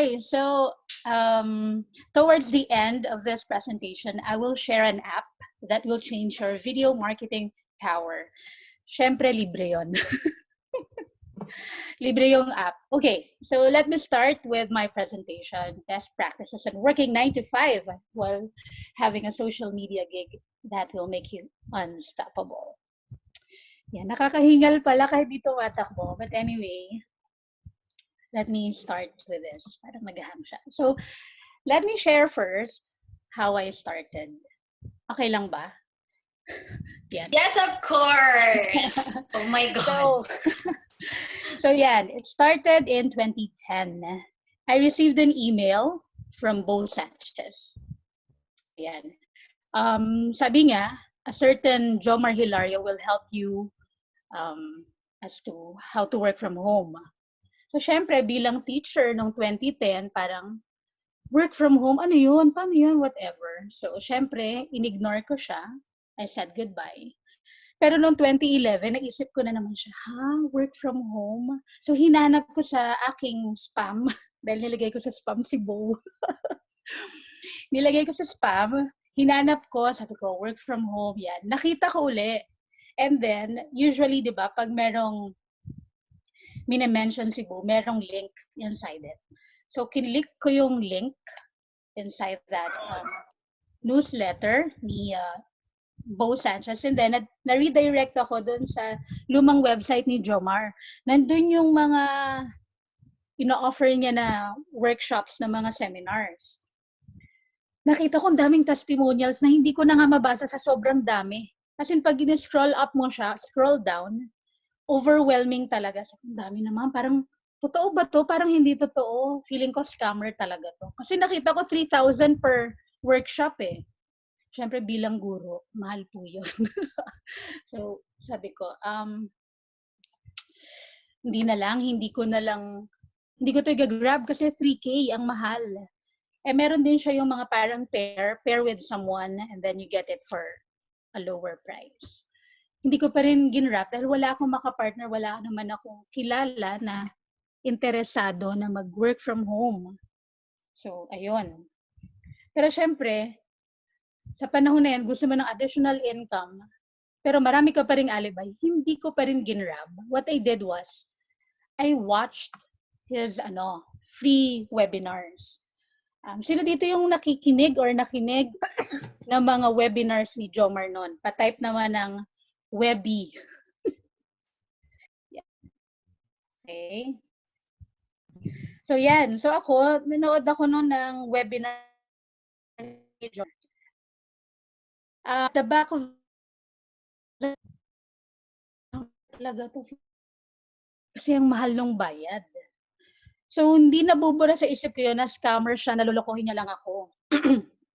Hi. So, towards the end of this presentation, I will share an app that will change your video marketing power. Syempre, libre yun. Libre yung app. Okay, so let me start with my presentation. Best practices and working 9 to 5 while having a social media gig that will make you unstoppable. Yan, nakakahingal pala kahit dito matakbo. But anyway, let me start with this. Parang naghahang siya. So, let me share first how I started. Okay lang ba? Yan. Yes, of course! Oh my God. So yan, it started in 2010. I received an email from Bo Sanchez. Yan. Sabi niya, a certain Jomar Hilario will help you as to how to work from home. So, syempre, bilang teacher noong 2010, parang work from home, ano yun? Paano yun? Whatever. So, syempre, in-ignore ko siya. I said goodbye. Pero noong 2011, naisip ko na naman siya, work from home? So, hinanap ko sa aking spam, dahil nilagay ko sa spam si Bo. Nilagay ko sa spam, hinanap ko, sabi ko, work from home, yan. Nakita ko uli. And then, usually, di ba, pag merong mini-mention si Bo, merong link inside it. So, kinlik ko yung link inside that newsletter ni Bo Sanchez, and then na-redirect ako dun sa lumang website ni Jomar. Nandun yung mga ino-offer niya na workshops na mga seminars. Nakita ko ang daming testimonials na hindi ko na nga mabasa sa sobrang dami. As in, pag in-scroll up mo siya, scroll down, overwhelming talaga. So, ang dami naman. Parang, totoo ba to? Parang hindi totoo. Feeling ko scammer talaga to. Kasi nakita ko 3,000 per workshop eh. Siyempre, bilang guro, mahal po yun. So, sabi ko, hindi ko to i-grab kasi 3K ang mahal. Eh, meron din siya yung mga parang pair with someone, and then you get it for a lower price. Hindi ko pa rin ginrap dahil wala akong makapartner, wala naman akong kilala na interesado na mag-work from home. So, ayun. Pero syempre, sa panahon na yan, gusto mo ng additional income, pero marami ka pa rin alibay, hindi ko pa rin ginrab. What I did was, I watched his free webinars. Sino dito yung nakikinig or nakinig ng mga webinars ni Jomar noon? Pa-type naman ng Webby. Okay. So yan. So ako, nanood ako noon ng webinar ni Jomar. The back of talaga to. Kasi ang mahal ng bayad. So, hindi nabubura sa isip ko yun na scammer siya, nalolokohin niya lang ako.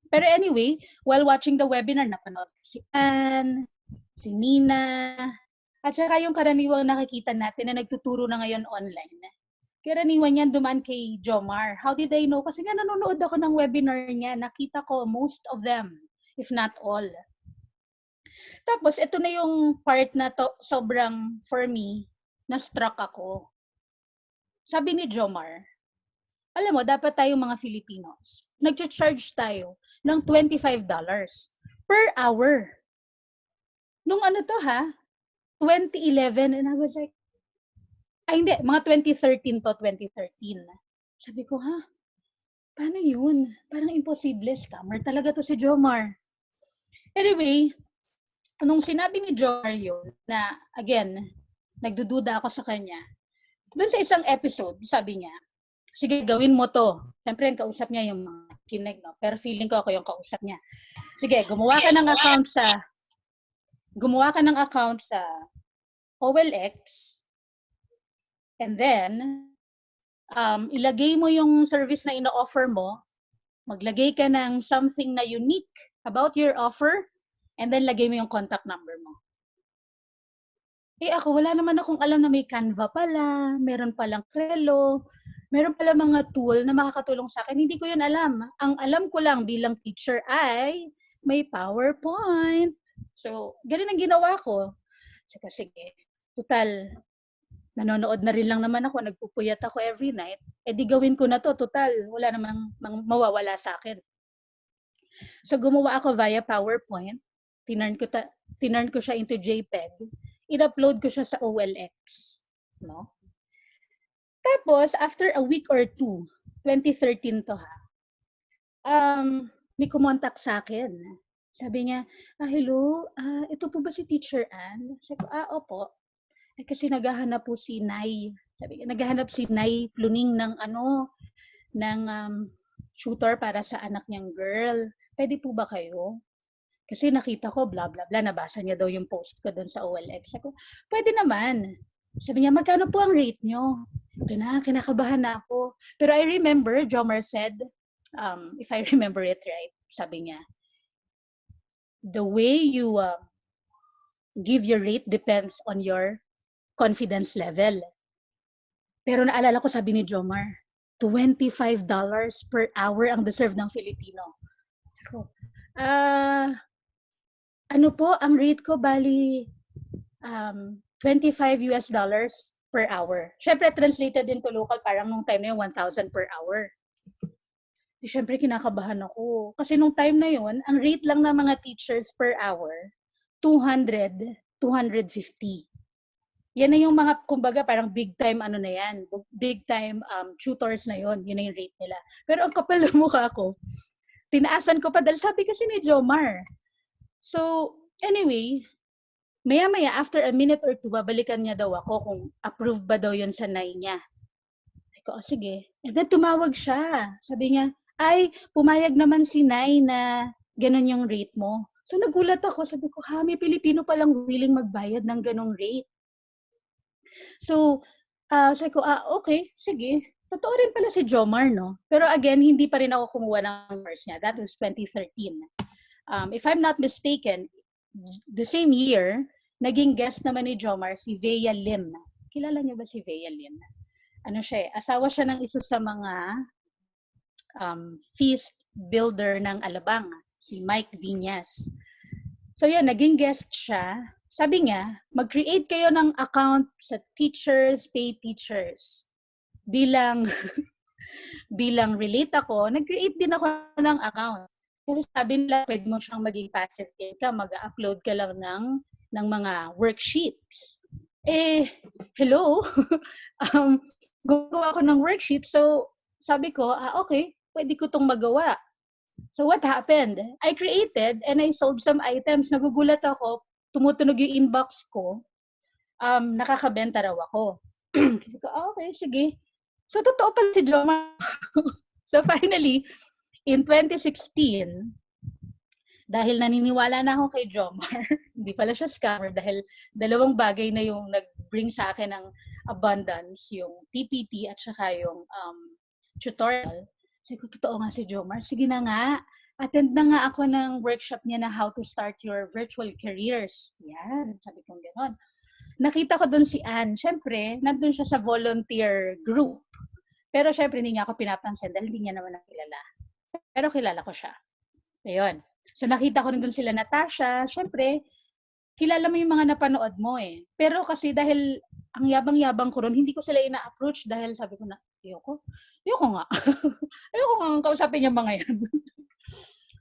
Pero anyway, while watching the webinar, napanood si Anne, si Nina, at saka yung karaniwang nakikita natin na nagtuturo na ngayon online. Karaniwan yan dumaan kay Jomar. How did I know? Kasi nga nanonood ako ng webinar niya, nakita ko most of them, if not all. Tapos, ito na yung part na to, sobrang, for me, na-struck ako. Sabi ni Jomar, alam mo, dapat tayong mga Filipinos, nag-charge tayo ng $25 per hour. Nung 2011, and I was like, hindi, mga 2013 to 2013. Sabi ko, paano yun? Parang imposible, scammer talaga to si Jomar. Anyway, nung sinabi ni Jomar yun, na again, nagdududa ako sa kanya, doon sa isang episode, sabi niya, sige, gawin mo to. Siyempre, yung kausap niya yung mga kinig, no? Pero feeling ko ako yung kausap niya. Sige, gumawa ka ng account sa OLX, and then, ilagay mo yung service na ino-offer mo, maglagay ka ng something na unique about your offer, and then lagay mo yung contact number mo. Eh ako, wala naman akong alam na may Canva pala, meron palang Trello, meron pala mga tool na makakatulong sa akin. Hindi ko yun alam. Ang alam ko lang bilang teacher ay may PowerPoint. So, ganun ang ginawa ko. So, sige, total, nanonood na rin lang naman ako, nagpupuyat ako every night, di gawin ko na to, total, wala namang mawawala sa akin. So gumawa ako via PowerPoint, tinurn ko siya into JPEG, in-upload ko siya sa OLX, no? Tapos, after a week or two, 2013 to ha, may kumontak sa akin. Sabi niya, hello, ito po ba si Teacher Ann? Sabi ko, opo. Kasi naghahanap po si Nay. Sabi niya, naghahanap si Nay Pluning ng tutor para sa anak niyang girl. Pwede po ba kayo? Kasi nakita ko, blah, blah, blah. Nabasa niya daw yung post ko doon sa OLX. Sabi ko, pwede naman. Sabi niya, magkano po ang rate niyo? Ito na, kinakabahan na ako. Pero I remember, Jomar said, if I remember it right, sabi niya, the way you give your rate depends on your confidence level. Pero naalala ko, sabi ni Jomar, $25 per hour ang deserve ng Filipino. Sabi ko, ano po, ang rate ko bali $25 per hour. Siyempre, translated into local, parang nung time na yun, 1,000 per hour. Di syempre, kinakabahan ako. Kasi nung time na yun, ang rate lang ng mga teachers per hour, 200, 250. Yan na yung mga, kumbaga, parang big time ano na yan. Big time tutors na yun. Yun na yung rate nila. Pero ang kapal ng mukha ko, tinaasan ko pa dahil sabi kasi ni Jomar. So, anyway, maya-maya, after a minute or two, babalikan niya daw ako kung approve ba daw yun sa NAI niya. Sabi ko, sige. And then tumawag siya. Sabi niya, ay, pumayag naman si NAI na ganun yung rate mo. So nagulat ako. Sabi ko, may Pilipino palang willing magbayad ng ganung rate. So, sabi ko, okay, sige. Totoo rin pala si Jomar, no? Pero again, hindi pa rin ako kumuha ng course niya. That was 2013. If I'm not mistaken, the same year, naging guest naman ni Jomar si Vea Lim. Kilala niyo ba si Vea Lim? Ano siya, asawa siya ng isa sa mga feast builder ng Alabang, si Mike Viñas. So yun, naging guest siya. Sabi niya, mag-create kayo ng account sa teachers, pay teachers. Bilang relate ako, nag-create din ako ng account. Kasi sabi nila, pwede mo siyang maging passive income, mag-upload ka lang ng mga worksheets. Hello? Gagawa ko ng worksheet. So, sabi ko, okay, pwede ko itong magawa. So, what happened? I created and I sold some items. Nagugulat ako, tumutunog yung inbox ko, nakakabenta raw ako. Sabi ko, okay, sige. So, totoo pala si Jomar. So, finally, in 2016, dahil naniniwala na ako kay Jomar, hindi pala siya scammer dahil dalawang bagay na yung nag-bring sa akin ng abundance, yung TPT at saka yung tutorial. Sabi ko, totoo nga si Jomar. Sige na nga, attend na nga ako ng workshop niya na how to start your virtual careers. Yan, sabi ko gano'n. Nakita ko doon si Ann. Siyempre, nandun siya sa volunteer group. Pero syempre, hindi niya ako pinapansin dahil hindi niya naman nakilala. Pero kilala ko siya. Ayun. So nakita ko rin doon sila Natasha. Syempre, kilala mo yung mga napanood mo eh. Pero kasi dahil ang yabang-yabang ko ron, hindi ko sila ina-approach dahil sabi ko na, ayoko nga. Ayoko nga kausapin yung mga yan.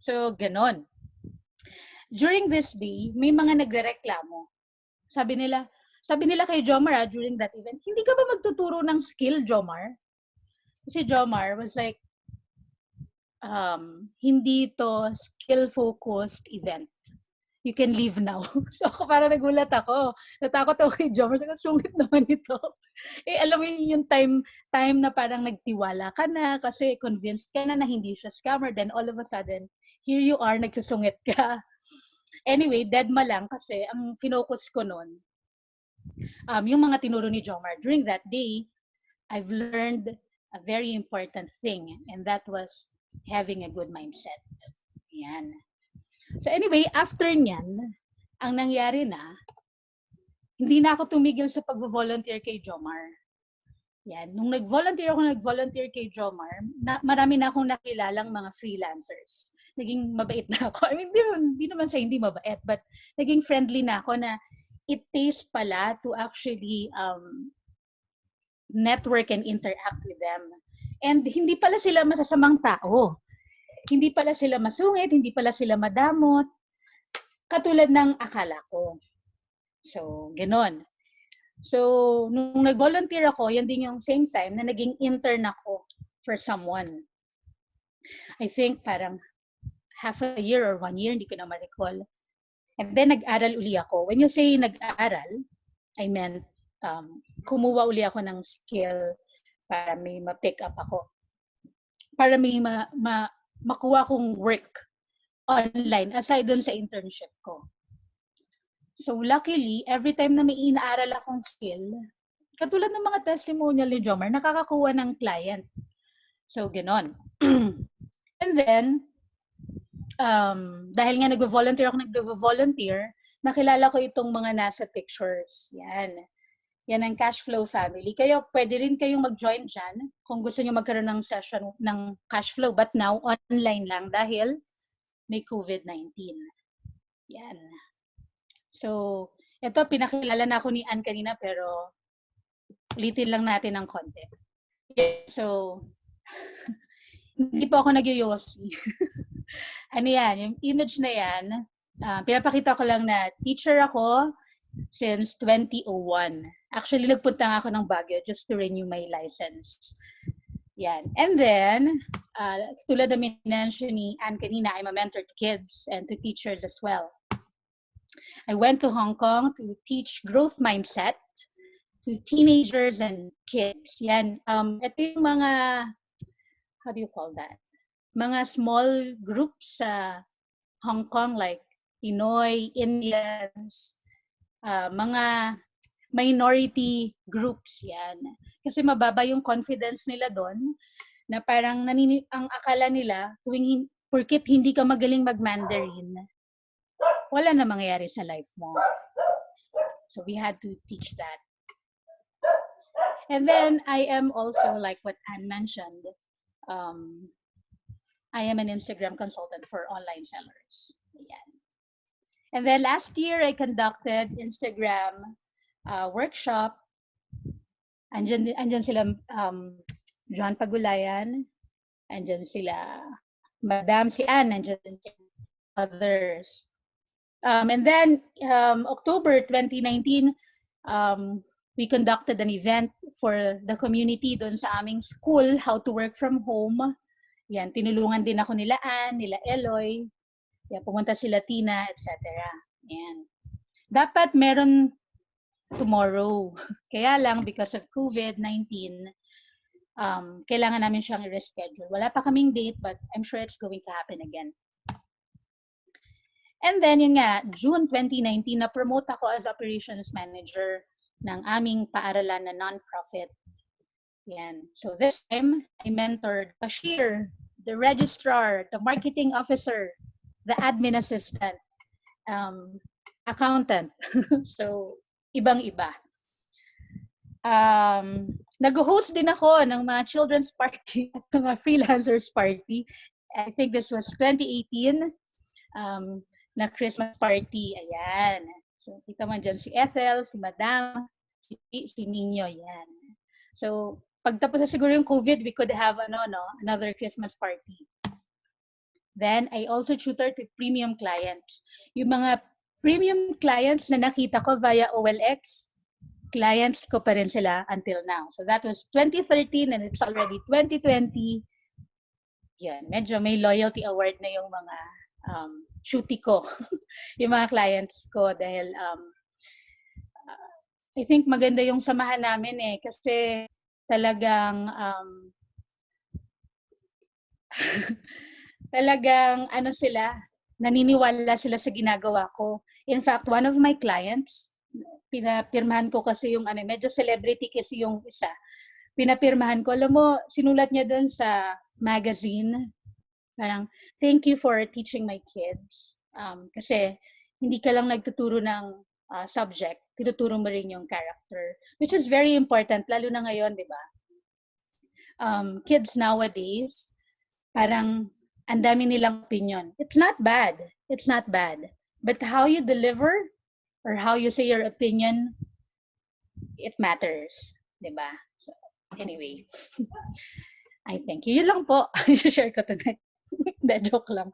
So, ganon. During this day, may mga nagrereklamo. Sabi nila kay Jomar during that event, hindi ka ba magtuturo ng skill, Jomar? Kasi Jomar was like, hindi to skill-focused event. You can leave now. So ako parang nagulat ako. Natakot ako kay Jomar. Sungit naman ito. Alam mo yung time na parang nagtiwala ka na kasi convinced ka na hindi siya scammer. Then all of a sudden, here you are, nagsusungit ka. Anyway, deadma lang kasi ang finocus ko nun, yung mga tinuro ni Jomar. During that day, I've learned a very important thing, and that was having a good mindset. Yan. So anyway, after nyan, ang nangyari na, hindi na ako tumigil sa pag-volunteer kay Jomar. Yan. Nung nag-volunteer kay Jomar, marami na akong nakilalang mga freelancers. Naging mabait na ako. I mean, hindi naman sa hindi mabait, but naging friendly na ako na it pays pala to actually network and interact with them. And hindi pala sila masasamang tao. Hindi pala sila masungit, hindi pala sila madamot, katulad ng akala ko. So, ganon. So, nung nag-volunteer ako, yan din yung same time na naging intern ako for someone. I think parang half a year or 1 year, hindi ko na ma-recall. And then nag-aral uli ako. When you say nag-aral, I meant kumuha uli ako ng skill para may ma-pick up ako. Para may makuha kong work online aside dun sa internship ko. So luckily, every time na may inaaral akong skill, katulad ng mga testimonial ni Jomar, nakakakuha ng client. So ganon. And then, dahil nga nag-volunteer, nakilala ko itong mga nasa pictures. Yan ang cash flow family. Kaya pwede rin kayong mag-join dyan kung gusto nyo magkaroon ng session ng cash flow. But now, online lang dahil may COVID-19. Yan. So, ito, pinakilala na ako ni Ann kanina pero ulitin lang natin ng konti. So, hindi po ako nag-yosi. Ano yan, yung image na yan, pinapakita ko lang na teacher ako since 2001. Actually, nagpunta nga ako ng Baguio just to renew my license. Yan. And then, tulad na mention ni Ann kanina, I'm a mentor to kids and to teachers as well. I went to Hong Kong to teach growth mindset to teenagers and kids. Yan. Ito yung mga, how do you call that? Mga small groups sa Hong Kong like Pinoy, Indians, mga minority groups yan. Kasi mababa yung confidence nila doon na parang ang akala nila porkit hindi ka magaling mag-Mandarin, wala na mangyayari sa life mo. So we had to teach that. And then I am also, like what Anne mentioned, I am an Instagram consultant for online sellers. Ayan. And then last year, I conducted Instagram workshop. Andyan sila John Pagulayan. Andyan sila Madam si Anne. Andyan sila others. And then October 2019, we conducted an event for the community doon sa aming school, how to work from home. Yan, tinulungan din ako nila Ann, nila Eloy. Yan, pumunta sila Tina, etc. Yan. Dapat meron tomorrow. Kaya lang, because of COVID-19, kailangan namin siyang i-reschedule. Wala pa kaming date, but I'm sure it's going to happen again. And then, yun nga, June 2019, na-promote ako as operations manager ng aming paaralan na non-profit. Yan. So this time, I mentored cashier, the registrar, the marketing officer, the admin assistant, accountant. So, ibang-iba. Nag-host din ako ng mga children's party at mga freelancers party. I think this was 2018 na Christmas party. Ayan. So, kita mo dyan si Ethel, si Madam, si Nino. Yan. So, pagtapos na siguro yung COVID, we could have another Christmas party. Then, I also tutor to premium clients. Yung mga premium clients na nakita ko via OLX, clients ko pa rin sila until now. So that was 2013 and it's already 2020. Yan, medyo may loyalty award na yung mga shooty ko, yung mga clients ko dahil I think maganda yung samahan namin kasi talagang talagang sila, naniniwala sila sa ginagawa ko. In fact, one of my clients, pinapirmahan ko kasi yung medyo celebrity kasi yung isa. Pinapirmahan ko, alam mo, sinulat niya doon sa magazine, parang, thank you for teaching my kids. Kasi hindi ka lang nagtuturo ng subject, tinuturo mo rin yung character, which is very important, lalo na ngayon, di ba? Kids nowadays, parang ang dami nilang opinion. It's not bad. It's not bad. But how you deliver or how you say your opinion, it matters. Diba? So, anyway. I thank you. Yun lang po. I-share ko tonight. Hindi, joke lang.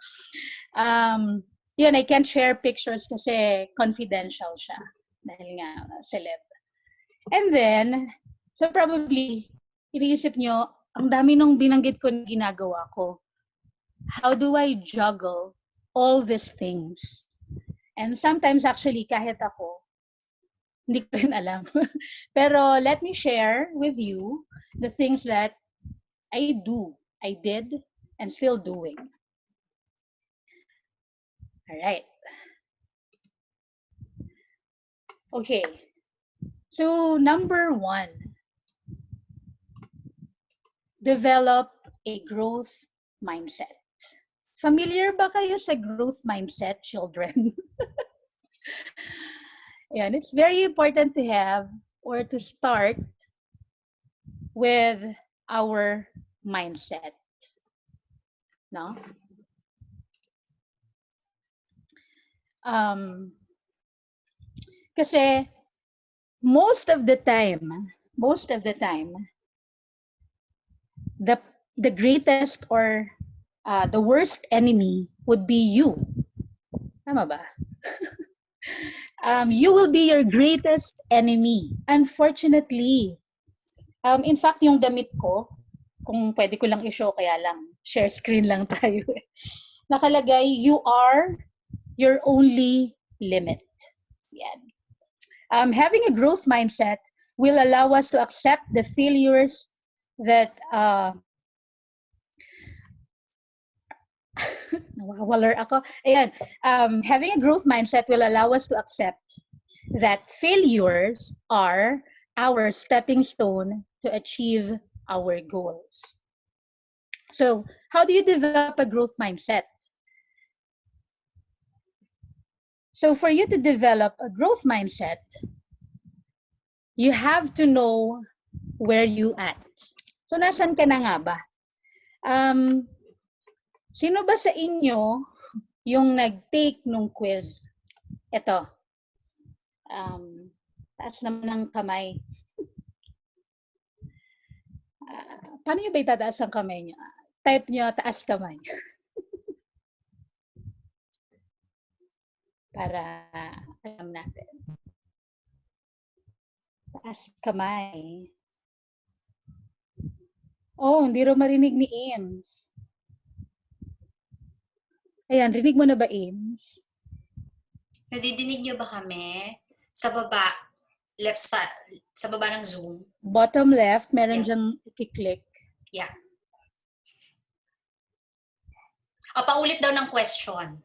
Yun, I can't share pictures kasi confidential siya. Dahil nga, celeb. And then, so probably, iniisip nyo, ang dami nung binanggit ko na ginagawa ko. How do I juggle all these things? And sometimes actually, kahit ako, hindi ko rin alam. Pero let me share with you the things that I did, and still doing. All right. Okay. So, number 1, develop a growth mindset. Familiar ba kayo sa growth mindset, children? Yan, it's very important to have or to start with our mindset. No? Kasi most of the time, the greatest or the worst enemy would be you. Tama ba? You will be your greatest enemy. Unfortunately. In fact, yung damit ko, kung pwede ko lang i-show, kaya lang, share screen lang tayo. Nakalagay, you are your only limit. Yan. Having a growth mindset will allow us to accept the failures that nawawalar ako. Ayan. Having a growth mindset will allow us to accept that failures are our stepping stone to achieve our goals. So, how do you develop a growth mindset? So, for you to develop a growth mindset, you have to know where you at. So, nasan ka na nga ba? Sino ba sa inyo yung nag-take nung quiz? Ito. Taas naman ng kamay. Paano nyo ba itataas ang kamay nyo? Type nyo, taas kamay. Para alam natin. Taas kamay. Oh, hindi rin marinig ni Ames. Ayan, rinig mo na ba, Ames? Nadidinig niyo ba kami? Sa baba, sa baba ng Zoom. Bottom left, meron dyang i-click. Yeah. O, paulit daw ng question.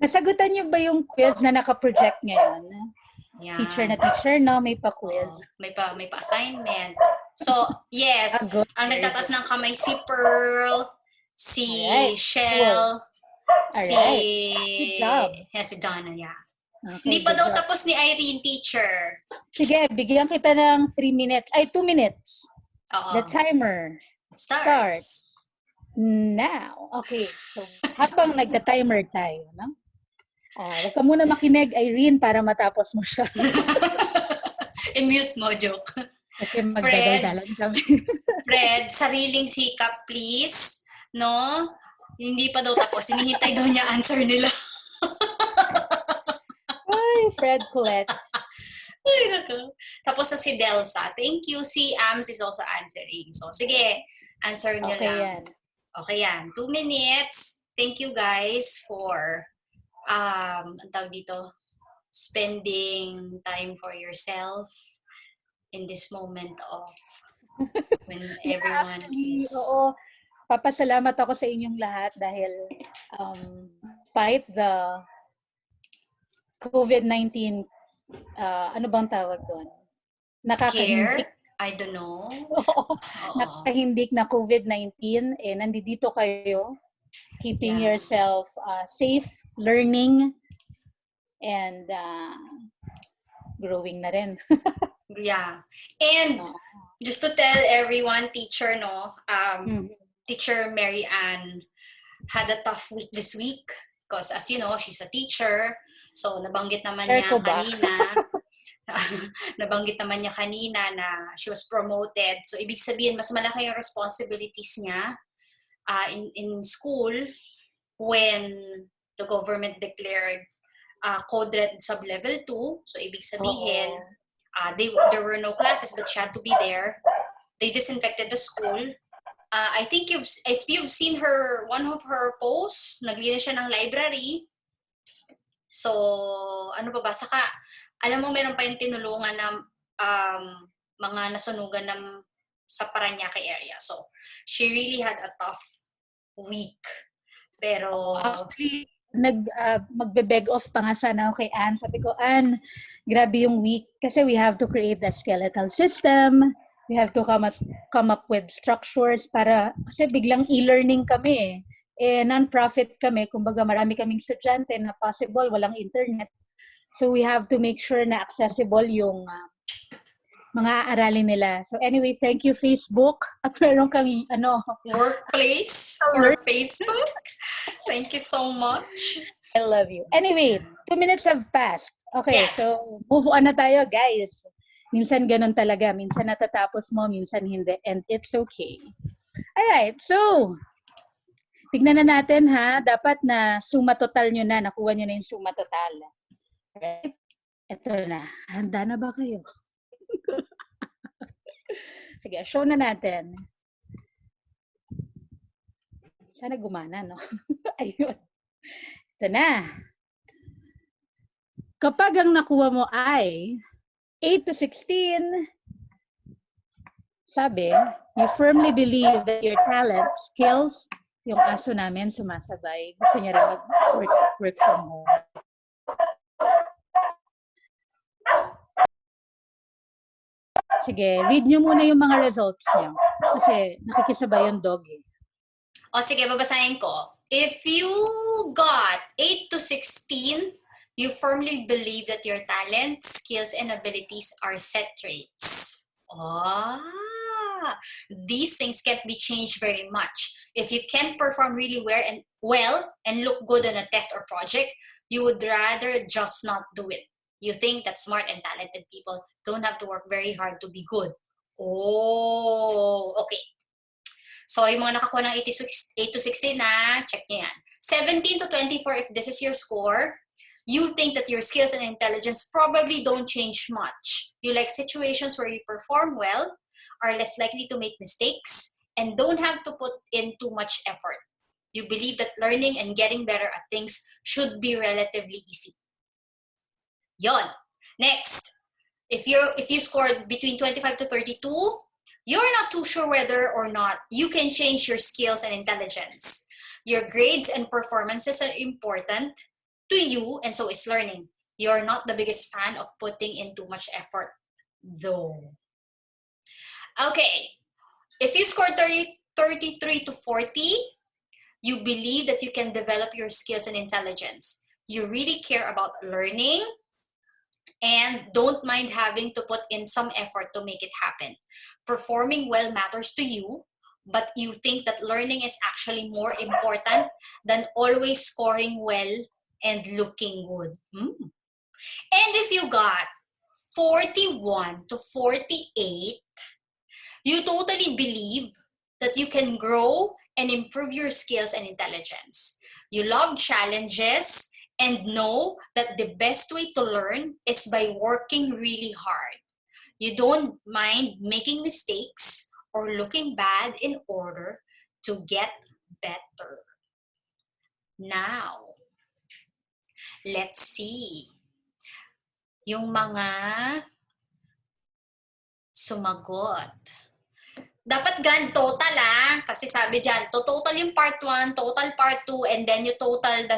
Nasagutan niyo ba yung quiz na naka-project ngayon? Yeah. Teacher na teacher, no? May pa-quiz. May pa-assignment. So, yes. Good. Ang nagtatas ng kamay si Pearl, si Shell, si... Good job. Yeah, si Donna, yeah. Okay, hindi pa daw tapos ni Irene, teacher. Sige, bigyan kita ng 3 minutes. Ay, 2 minutes. The timer starts now. Okay. So, habang nagta-timer tayo, no? Huwag ka muna makinig, Irene, para matapos mo siya. I-mute mo, joke. Kasi magdadaldalan kami. Fred, sariling sikap, please. No? Hindi pa daw tapos. Hinihintay daw niya answer nila. Ay, Fred Colette. Ay, naku. Tapos sa si Delsa. Thank you. Si Ams is also answering. So, sige. Answer niyo lang. Yan. Okay yan. 2 minutes. Thank you guys for ang tawag dito, spending time for yourself in this moment of when everyone is... Oo. Papasalamat ako sa inyong lahat dahil despite the COVID-19, ano bang tawag doon? Scare? I don't know. Nakahindik na COVID-19, nandito kayo, keeping yourself safe, learning, and growing na rin. Yeah. And just to tell everyone, teacher, Teacher Mary Ann had a tough week this week because as you know, she's a teacher. So, nabanggit naman niya kanina nabanggit naman niya kanina na she was promoted. So, ibig sabihin, mas malaki yung responsibilities niya in school when the government declared Code Red Sub-Level 2. So, ibig sabihin, there were no classes but she had to be there. They disinfected the school. I think if you've seen one of her posts, naglinis siya ng library. So, ano pa ba? Saka, alam mo, meron pa yung tinulungan ng mga nasunugan sa Parañaque area. So, she really had a tough week. Pero, actually, magbe-beg off pa nga sana ako kay Anne. Sabi ko, Anne, grabe yung week kasi we have to create a skeletal system. We have to come up with structures para, kasi biglang e-learning kami non-profit kami, kumbaga marami kaming estudyante na possible walang internet. So we have to make sure na accessible yung mga aaralin nila. So anyway, thank you Facebook. At meron kang workplace for Facebook. Thank you so much. I love you. Anyway, 2 minutes have passed. Okay, yes. So move on na tayo, guys. Minsan ganun talaga. Minsan natatapos mo, minsan hindi. And it's okay. Alright, so tignan na natin ha. Dapat na suma total nyo na. Nakuha nyo na yung suma total. Alright? Ito na. Handa na ba kayo? Sige, show na natin. Sana gumana, no? Ayun. Ito na. Kapag ang nakuha mo ay 8 to 16, sabi, you firmly believe that your talent, skills, yung aso namin sumasabay. Gusto niya rin mag-work from home. Sige, read nyo muna yung mga results niyo. Kasi nakikisabay yung dog eh. O sige, babasahin ko. If you got 8 to 16, you firmly believe that your talents, skills, and abilities are set traits. These things can't be changed very much. If you can't perform really well and look good on a test or project, you would rather just not do it. You think that smart and talented people don't have to work very hard to be good. Okay. So, yung mga nakakuha ng 8 to 16 na, check nyo yan. 17 to 24, if this is your score, you think that your skills and intelligence probably don't change much. You like situations where you perform well, are less likely to make mistakes, and don't have to put in too much effort. You believe that learning and getting better at things should be relatively easy. Yon. Next, if you scored between 25 to 32, you're not too sure whether or not you can change your skills and intelligence. Your grades and performances are important to you, and so is learning. You're not the biggest fan of putting in too much effort, though. Okay, if you scored 33 to 40, you believe that you can develop your skills and intelligence. You really care about learning and don't mind having to put in some effort to make it happen. Performing well matters to you, but you think that learning is actually more important than always scoring well and looking good. And if you got 41 to 48, you totally believe that you can grow and improve your skills and intelligence. You love challenges and know that the best way to learn is by working really hard. You don't mind making mistakes or looking bad in order to get better. Now, let's see. Yung mga sumagot. Dapat grand total kasi sabi dyan, total yung part 1, total part 2, and then you total the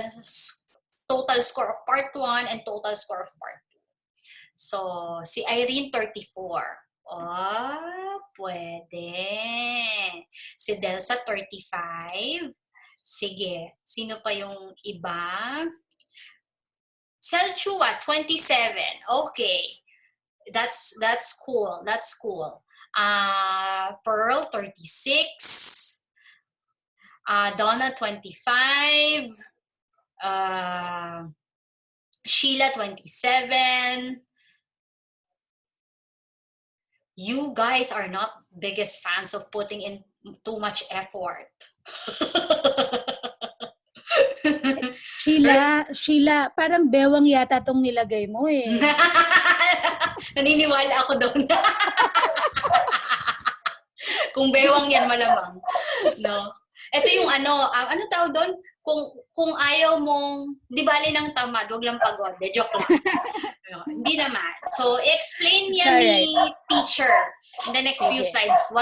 total score of part 1 and total score of part 2. So, si Irene 34. Pwede. Si Delsa 35. Sige, sino pa yung iba? Selchua 27. Okay. That's cool. That's cool. Pearl 36. Donna 25. Sheila 27. You guys are not biggest fans of putting in too much effort. Sheila, parang bewang yata tong nilagay mo eh. Naniniwala ako doon. Kung bewang yan, malamang. No? Ito yung ano tawag doon? Kung ayaw mong, di bali ng tamad, wag lang pagod. De, joke lang. No, hindi naman. So, explain niya ni teacher in the next few slides.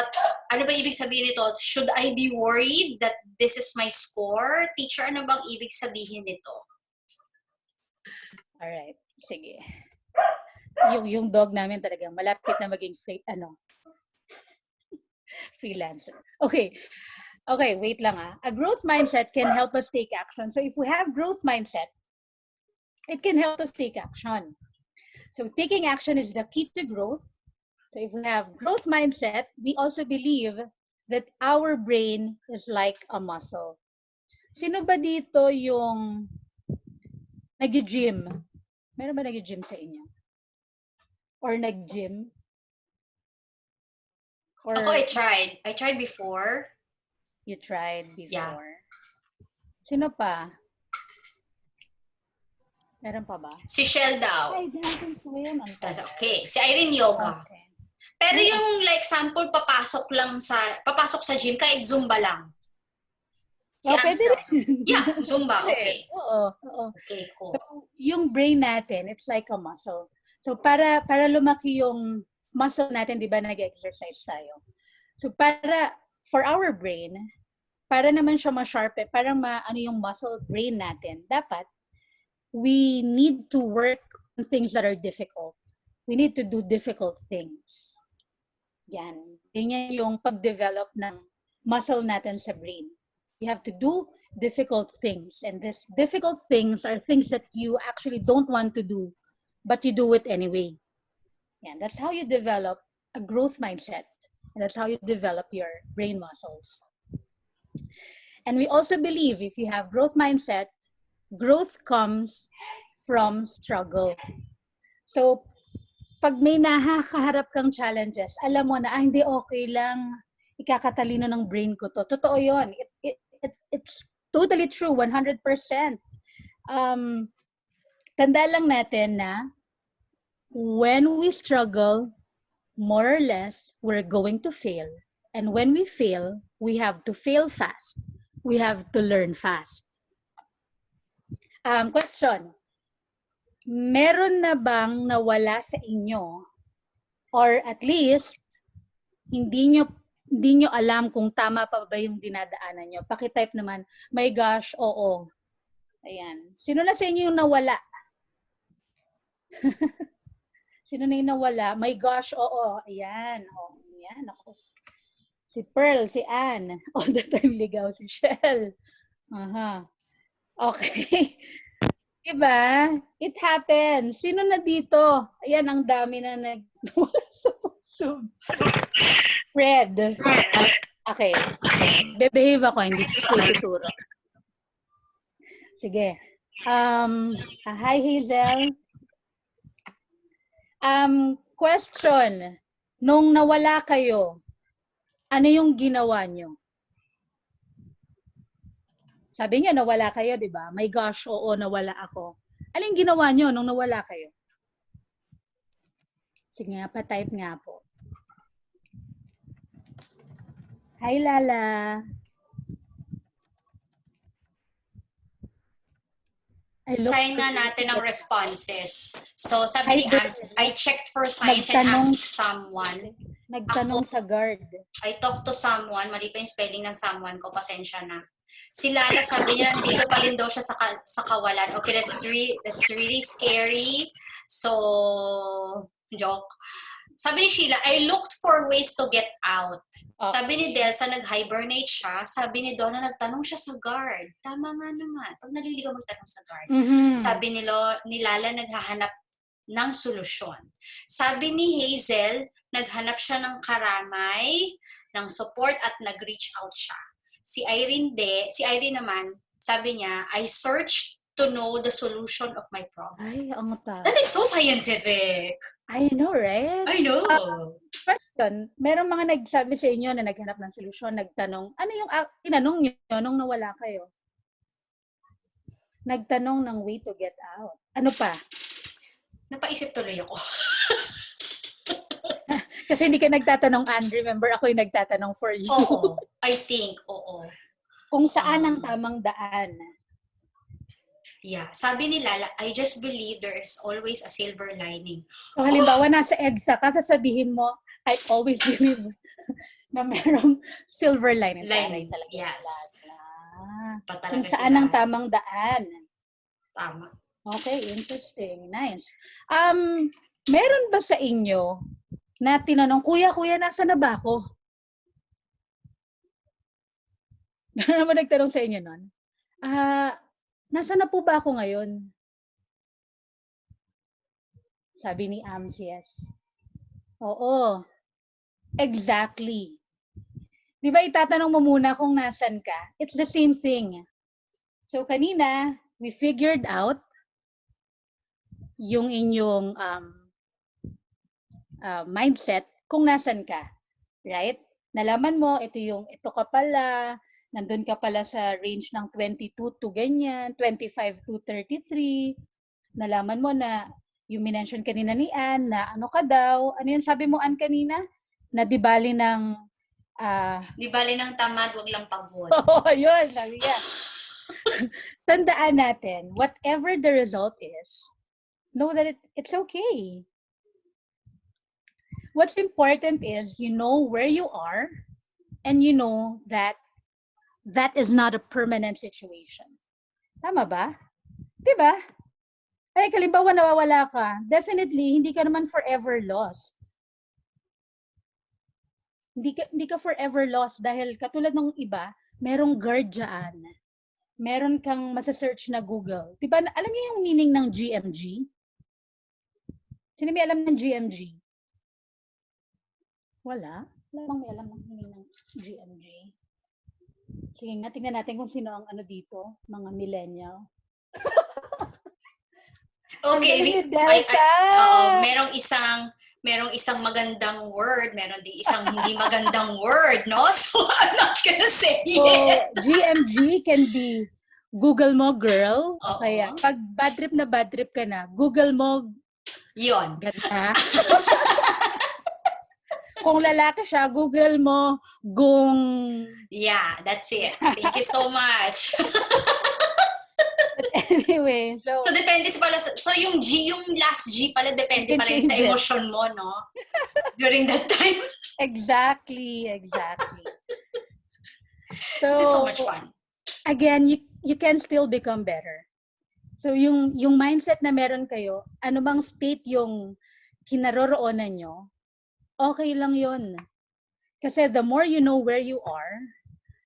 Ano ba ibig sabihin nito? Should I be worried that this is my score? Teacher, ano bang ibig sabihin nito? Alright, sige. Yung dog namin talaga malapit na maging freelancer. Okay, wait lang ah. A growth mindset can help us take action. So if we have growth mindset, it can help us take action. So taking action is the key to growth. So if we have growth mindset, we also believe that our brain is like a muscle. Sino ba dito yung nag-gym? Meron ba nag-gym sa inyo? Or nag-gym? Ako, I tried. I tried before. You tried before? Yeah. Sino pa? Meron pa ba? Si Shell daw. I can swim. Okay. Si Irene yoga. Okay. Pero yung like sample papasok sa gym kahit Zumba lang. Si pwede rin. Yeah, Zumba. Okay. Oo. Okay, cool. So, yung brain natin, it's like a muscle. So para lumaki yung muscle natin, di ba, nag-exercise tayo. So for our brain, para naman siya ma-sharpen, para ano yung muscle brain natin, dapat we need to work on things that are difficult. We need to do difficult things. Yan. Yan yung pag-develop ng muscle natin sa brain. You have to do difficult things. And these difficult things are things that you actually don't want to do, but you do it anyway. Yan. That's how you develop a growth mindset. And that's how you develop your brain muscles. And we also believe if you have growth mindset, growth comes from struggle. So, pag may nakakaharap kang challenges, alam mo na, hindi okay lang, ikakatalino ng brain ko to. Totoo yun. It's totally true, 100%. Tanda lang natin na when we struggle, more or less, we're going to fail. And when we fail, we have to fail fast. We have to learn fast. Question. Meron na bang nawala sa inyo? Or at least, hindi nyo alam kung tama pa ba yung dinadaanan nyo? Pakitype naman, my gosh, oo. Ayan. Sino na sa inyo yung nawala? Sino na yung nawala? My gosh, oo. Ayan. Oh, ayan. Ako. Si Pearl, si Anne. All the time ligaw si Shell. Aha. Okay. Diba? It happens. Sino na dito? Ayan, ang dami na nagwala sa Zoom. Fred. Okay. Bebehave ako, hindi ko tuturo. Sige. Hi, Hazel. Question. Nung nawala kayo, ano yung ginawa nyo? Sabi niyo, nawala kayo, di ba? My gosh, oo, nawala ako. Anong ginawa nyo nung nawala kayo? Sige nga, pa-type nga po. Hi, Lala. Sign nga natin ang responses. So, sabi ni Ams, I checked for signs and asked someone. Nagtanong sa guard. I talked to someone. Mali pa yung spelling ng someone ko. Pasensya na. Si Lala, sabi niya, dito pa din daw siya sa kawalan. Okay, that's really scary. So, joke. Sabi ni Sheila, I looked for ways to get out. Oh. Sabi ni Delsa, nag-hibernate siya. Sabi ni Donna, nagtanong siya sa guard. Tama nga naman. Pag naliligaw, magtanong sa guard. Mm-hmm. Sabi ni Lala, naghahanap ng solusyon. Sabi ni Hazel, naghanap siya ng karamay, ng support at nag-reach out siya. Si Irene naman, sabi niya, I searched to know the solution of my problem. Ay, ang mata. That is so scientific. I know, right? I know. Merong mga nagsabi sa inyo na naghanap ng solusyon, nagtanong. Ano yung tinanong nyo nung nawala kayo? Nagtanong ng way to get out. Ano pa? Napaisip tuloy ako. Kasi hindi ka nagtatanong, Anne. Remember, ako yung nagtatanong for you. Oo. I think, oo. Kung saan ang tamang daan. Yeah. Sabi nila, I just believe there is always a silver lining. So halimbawa, nasa EDSA ka, sasabihin mo, I always believe na merong silver lining. Lining, Talaga yes. Kung saan ang tamang daan. Tama. Okay, interesting. Nice. Meron ba sa inyo na tinanong, Kuya, nasa na ba ako? Meron naman nagtanong sa inyo nun? Nasa na po ba ako ngayon? Sabi ni Ams, yes. Oo. Exactly. Di ba itatanong mo muna kung nasan ka? It's the same thing. So kanina, we figured out yung inyong mindset kung nasan ka. Right? Nalaman mo, ito ka pala, nandun ka pala sa range ng 22 to ganyan, 25 to 33. Nalaman mo na, yung minention kanina ni Ann, na ano ka daw, ano yun sabi mo Ann kanina? Na di bali ng... di bali ng tamad, wag lang pagod. Oo, yun, sabi niya. Tandaan natin, whatever the result is, know that it's okay. What's important is you know where you are and you know that that is not a permanent situation. Tama ba? Diba? Ay, kalimbawa nawawala ka, definitely, hindi ka naman forever lost. Hindi ka forever lost dahil katulad ng iba, merong guard dyan. Meron kang masasearch na Google. Diba, alam niyo yung meaning ng GMG? Sino may alam ng GMG? Wala? Wala bang may alam ng meaning ng GMG? Sige nga, tingnan natin kung sino ang ano dito, mga millennial. Okay, merong isang magandang word, meron din isang hindi magandang word, no? So I'm not gonna say it. So, GMG can be Google mo, girl. O kaya, pag bad trip ka na, Google mo, yun. Ganda. Kung lalaki siya, Google mo, gung. Yeah, that's it. Thank you so much. But anyway, so depende pala, so yung last G pala, depende pala sa emotion mo, no? During that time. Exactly. So, this is so much fun. Again, you can still become better. So yung mindset na meron kayo, ano bang state yung kinaroroonan nyo, okay lang yun. Kasi the more you know where you are,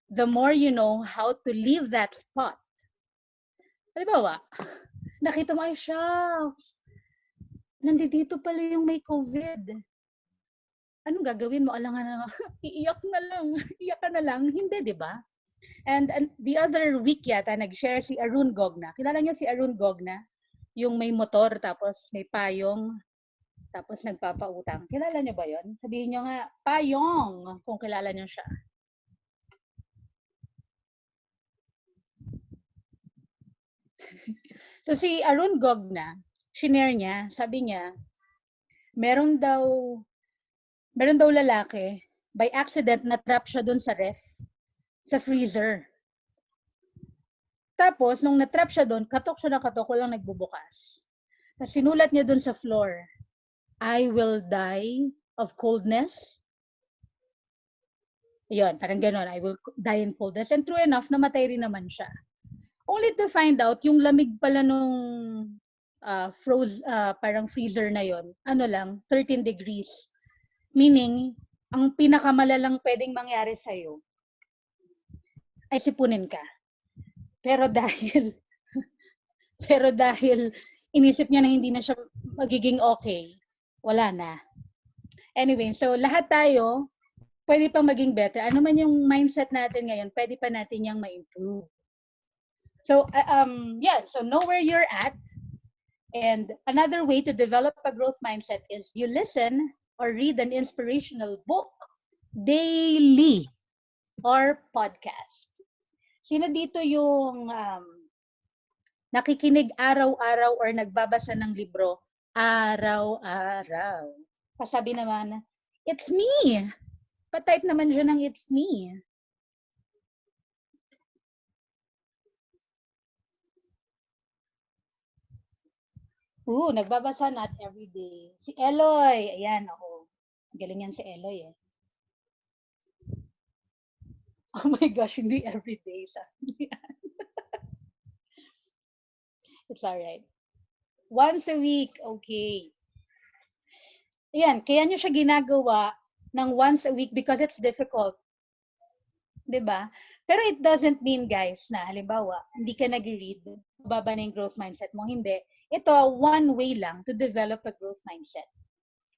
the more you know how to leave that spot. Halimbawa, nakita mo, ay shucks, nandito pala yung may COVID. Anong gagawin mo? Alangan na, iiyak ka na lang. Hindi, di ba? And the other week yata, nag-share si Arun Gogna. Kilala niyo si Arun Gogna? Yung may motor, tapos may payong, tapos nagpapautang. Kilala niyo ba yon? Sabihin niyo nga, payong, kung kilala niyo siya. So si Arun Gogna, shinare niya, sabi niya, meron daw lalaki, by accident, na-trap siya dun sa ref, sa freezer. Tapos, nung na-trap siya dun, katok siya na katok, walang nagbubukas. Tapos sinulat niya dun sa floor, I will die of coldness. Yun, parang gano'n, I will die in coldness. And true enough, namatay rin naman siya. Only to find out, yung lamig pala nung parang freezer na yon, 13 degrees. Meaning, ang pinakamalalang pwedeng mangyari sa'yo ay sipunin ka. Pero dahil inisip niya na hindi na siya magiging okay, wala na. Anyway, so lahat tayo, pwede pang maging better. Ano man yung mindset natin ngayon, pwede pa natin yung ma-improve. So, so know where you're at. And another way to develop a growth mindset is you listen or read an inspirational book daily or podcast? Sino dito yung nakikinig araw-araw or nagbabasa ng libro araw-araw? Pasabi naman, it's me. Pa-type naman dyan ng it's me. Nagbabasa not every day. Si Eloy. Ayan, ako. Galing yan si Eloy eh. Oh my gosh, hindi every day. It's alright. Once a week, okay. Ayan, kaya nyo siya ginagawa ng once a week because it's difficult. 'Di ba? Pero it doesn't mean, guys, na halimbawa, hindi ka nag-read, mababa na yung growth mindset mo. Hindi. Ito, one way lang to develop a growth mindset.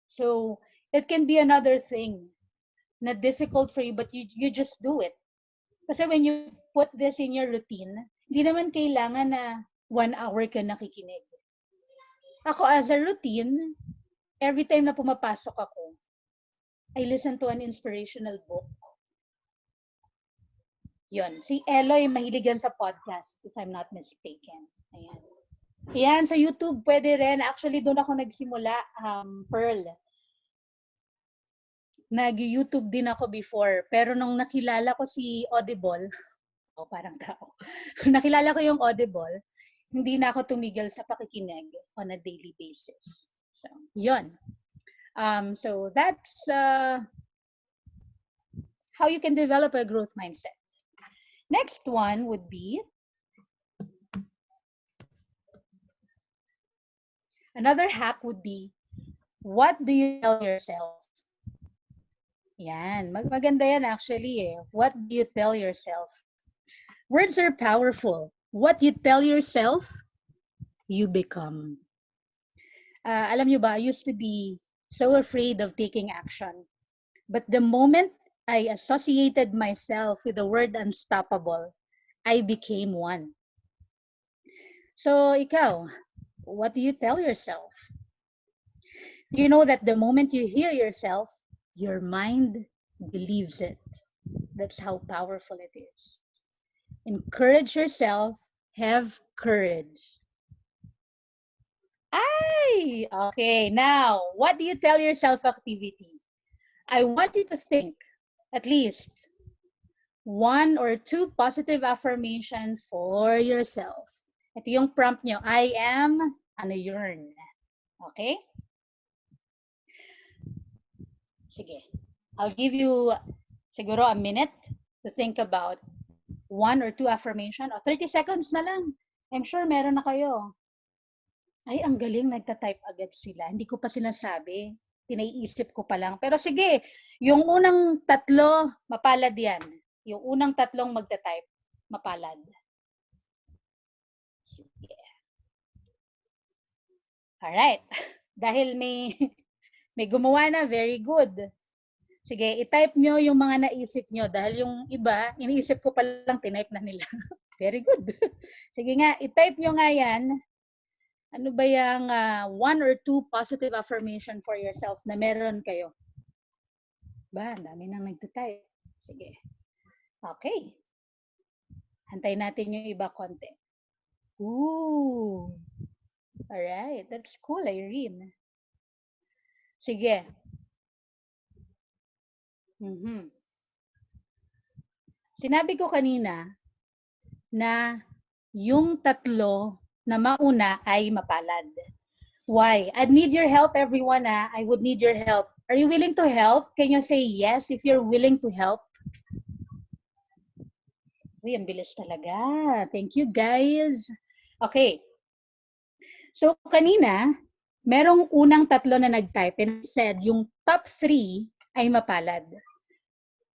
So, it can be another thing na difficult for you, but you just do it. Kasi when you put this in your routine, hindi naman kailangan na 1 hour ka nakikinig. Ako, as a routine, every time na pumapasok ako, I listen to an inspirational book. Yun. Si Eloy, mahilig yan sa podcast, if I'm not mistaken. Ayan. Ayan, sa YouTube, pwede rin. Actually, doon ako nagsimula, Pearl. Nag-YouTube din ako before. Pero nung nakilala ko si Audible, parang tao. Nakilala ko yung Audible, hindi na ako tumigil sa pakikinig on a daily basis. So, yun. So, that's how you can develop a growth mindset. Next one would be another hack would be, what do you tell yourself? Yan, maganda yan actually eh. What do you tell yourself? Words are powerful. What you tell yourself, you become. Alam nyo ba, I used to be so afraid of taking action. But the moment I associated myself with the word unstoppable, I became one. So, ikaw, what do you tell yourself? Do you know that the moment you hear yourself, your mind believes it? That's how powerful it is. Encourage yourself, have courage. Ay! Okay, now, what do you tell yourself activity? I want you to think at least 1 or 2 positive affirmations for yourself. Ito yung prompt nyo, I am, yearn. Okay? Sige. I'll give you siguro a minute to think about 1 or 2 affirmation. O 30 seconds na lang. I'm sure meron na kayo. Ay, ang galing, nagta-type agad sila. Hindi ko pa sinasabi. Pinaiisip ko pa lang. Pero sige, yung unang 3, mapalad yan. Yung unang 3 magta-type, mapalad. Sige. Alright. Dahil may gumawa na, very good. Sige, i-type nyo yung mga naisip nyo. Dahil yung iba, iniisip ko pa lang, tinype na nila. Very good. Sige nga, i-type nyo nga yan. Ano ba yung 1 or 2 positive affirmation for yourself na meron kayo? Ba, dami nang nagtatype. Sige. Okay. Hantayin natin yung iba konti. Ooh. Alright. That's cool, Irene. Sige. Sinabi ko kanina na yung 3 na mauna ay mapalad. Why? I'd need your help, everyone. I would need your help. Are you willing to help? Can you say yes if you're willing to help? Uy, ang bilis talaga. Thank you, guys. Okay. So, kanina, merong unang 3 na nag-type and said yung top 3 ay mapalad.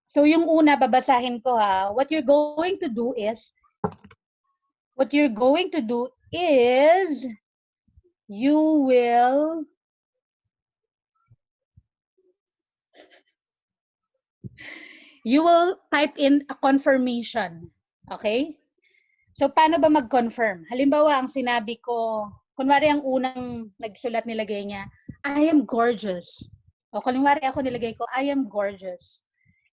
So, yung una, babasahin ko ha. What you're going to do is you will type in a confirmation. Okay? So, paano ba mag-confirm? Halimbawa, ang sinabi ko, kunwari ang unang nagsulat nilagay niya, I am gorgeous. O kunyari ako nilagay ko, I am gorgeous.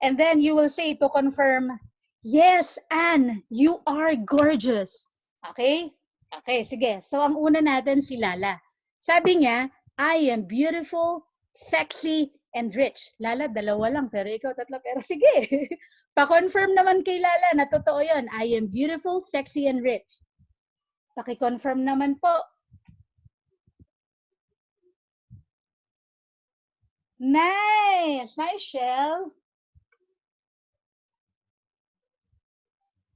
And then you will say to confirm, yes, Anne, you are gorgeous. Okay? Okay, sige. So ang una natin si Lala. Sabi niya, I am beautiful, sexy, and rich. Lala, dalawa lang, pero ikaw tatlo. Pero sige. Pa-confirm naman kay Lala na totoo yun. I am beautiful, sexy, and rich. Paki-confirm naman po. Nice! Nice, Shell.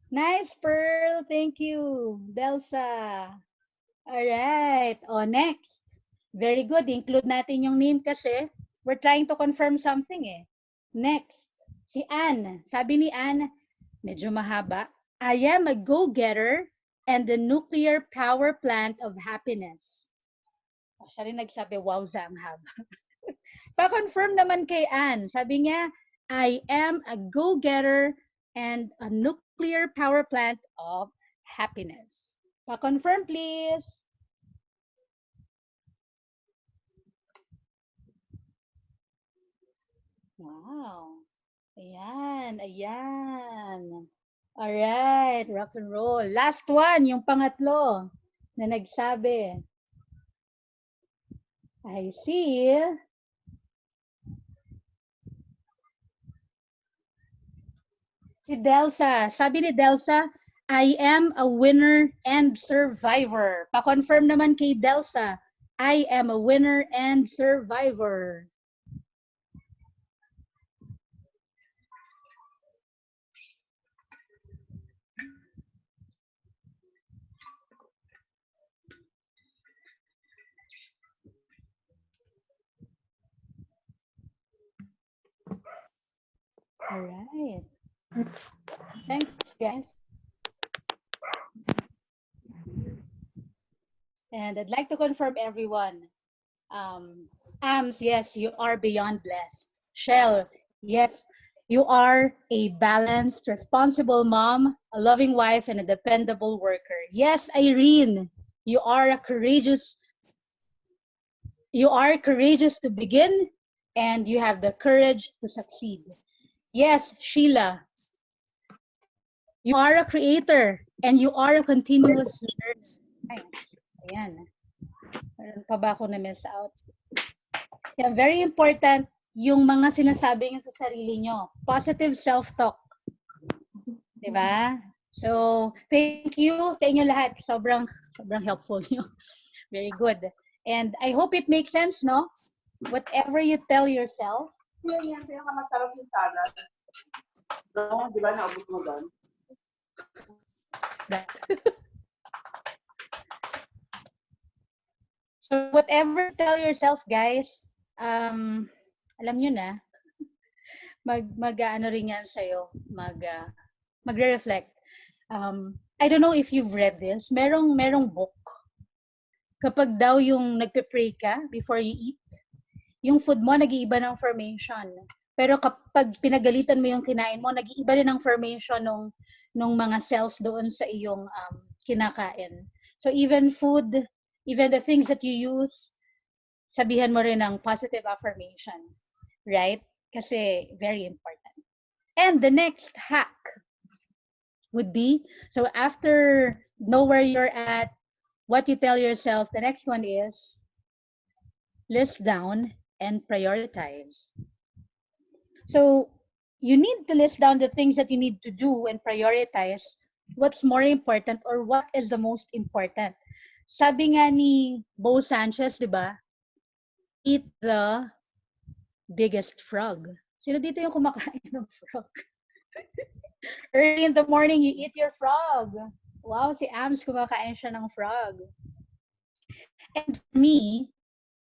Nice, Pearl. Thank you. Delsa. Alright. O, next. Very good. Include natin yung name kasi we're trying to confirm something eh. Next. Si Anne. Sabi ni Anne, medyo mahaba. I am a go-getter and the nuclear power plant of happiness. O, siya rin nagsabi, wow, Zamhab. Pa-confirm naman kay Anne. Sabi niya, I am a go-getter and a nuclear power plant of happiness. Pa-confirm, please. Wow. Ayan, ayan. Alright, rock and roll. Last one, yung pangatlo na nagsabi. I see. Si Delsa. Sabi ni Delsa, I am a winner and survivor. Pa-confirm naman kay Delsa, I am a winner and survivor. All right. Thanks, guys. And I'd like to confirm everyone. Ams, yes, you are beyond blessed. Shell, yes, you are a balanced, responsible mom, a loving wife, and a dependable worker. Yes, Irene, you are courageous to begin, and you have the courage to succeed. Yes, Sheila, you are a creator, and you are a continuous learner. Thanks. Ayan. Meron pa ba ako na miss out? Yeah, very important yung mga sinasabi niyo sa sarili nyo. Positive self-talk. Diba? So, thank you sa inyo lahat. Sobrang helpful nyo. Very good. And I hope it makes sense, no? Whatever you tell yourself. Di ba naabot mo doon? So whatever you tell yourself, guys, alam nyo na, mag-ano rin yan sa'yo, magre-reflect. I don't know if you've read this. Merong book. Kapag daw yung nagpe-pray ka before you eat, yung food mo nag-iiba ng formation. Pero kapag pinagalitan mo yung kinain mo, nag-iiba rin ng formation nung mga cells doon sa iyong kinakain. So even food, even the things that you use, sabihan mo rin ng positive affirmation. Right? Kasi very important. And the next hack would be, so after know where you're at, what you tell yourself, the next one is list down and prioritize. So you need to list down the things that you need to do and prioritize what's more important or what is the most important. Sabi nga ni Bo Sanchez, di ba? Eat the biggest frog. Sino dito yung kumakain ng frog? Early in the morning, you eat your frog. Wow, si Ams kumakain siya ng frog. And for me,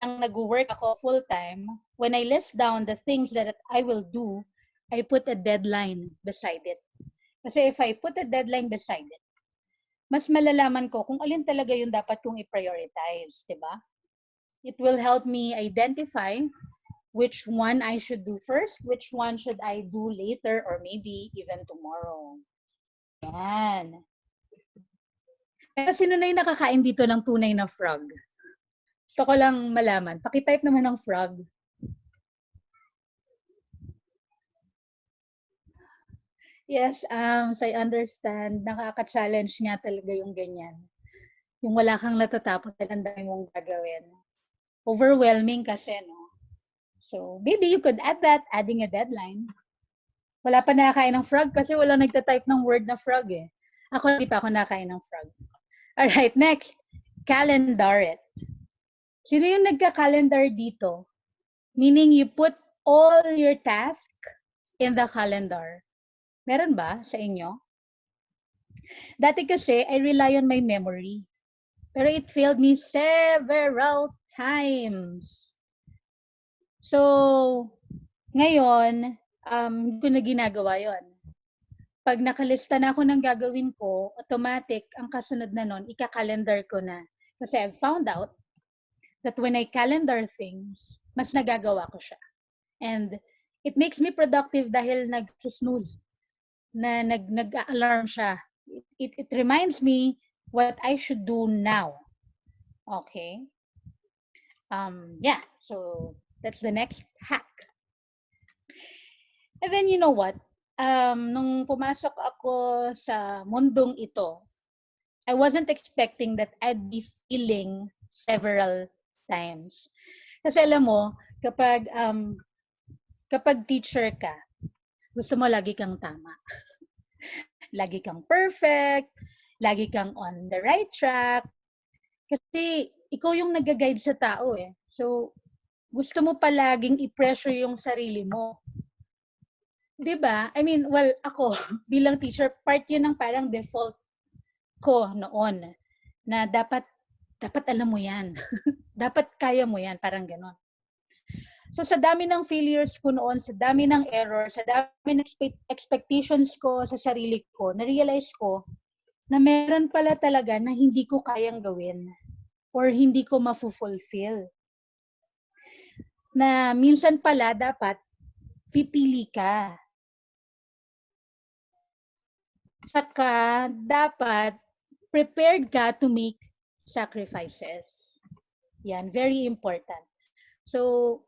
ang nag-work ako full-time, when I list down the things that I will do, I put a deadline beside it. Kasi if I put a deadline beside it, mas malalaman ko kung alin talaga yung dapat kong i-prioritize, di ba? It will help me identify which one I should do first, which one should I do later, or maybe even tomorrow. Yan. Pero sino na yung nakakain dito ng tunay na frog? Gusto ko lang malaman. Pakitype naman ng frog. Yes, so I understand. Nakaka-challenge nga talaga yung ganyan. Yung wala kang natatapos, ang dami mong gagawin. Overwhelming kasi, no? So, maybe you could add that, adding a deadline. Wala pa nakakain ng frog kasi wala nagtatype ng word na frog eh. Ako, hindi pa ako nakakain ng frog. Alright, next. Calendar it. Sino yung nagka-calendar dito? Meaning you put all your task in the calendar. Meron ba sa inyo? Dati kasi, I rely on my memory. Pero it failed me several times. So, ngayon, hindi ko na ginagawa yon. Pag nakalista na ako ng gagawin ko, automatic, ang kasunod na nun, ika-calendar ko na. Kasi I've found out that when I calendar things, mas nagagawa ko siya. And it makes me productive dahil nag-snooze, na nag-alarm siya. It reminds me what I should do now. Okay? Yeah, so that's the next hack. And then you know what? Nung pumasok ako sa mundong ito, I wasn't expecting that I'd be feeling several times. Kasi alam mo, kapag teacher ka, gusto mo lagi kang tama. Lagi kang perfect, lagi kang on the right track. Kasi ikaw yung nag-guide sa tao eh. So, gusto mo palaging i-pressure yung sarili mo. 'Di ba? I mean, well, ako bilang teacher, part 'yun ng parang default ko noon na dapat alam mo 'yan. Dapat kaya mo 'yan, parang gano'n. So sa dami ng failures ko noon, sa dami ng error, sa dami ng expectations ko sa sarili ko, na-realize ko na meron pala talaga na hindi ko kayang gawin or hindi ko mafu-fulfill. Na minsan pala dapat pipili ka. Saka dapat prepared ka to make sacrifices. Yan, very important. So,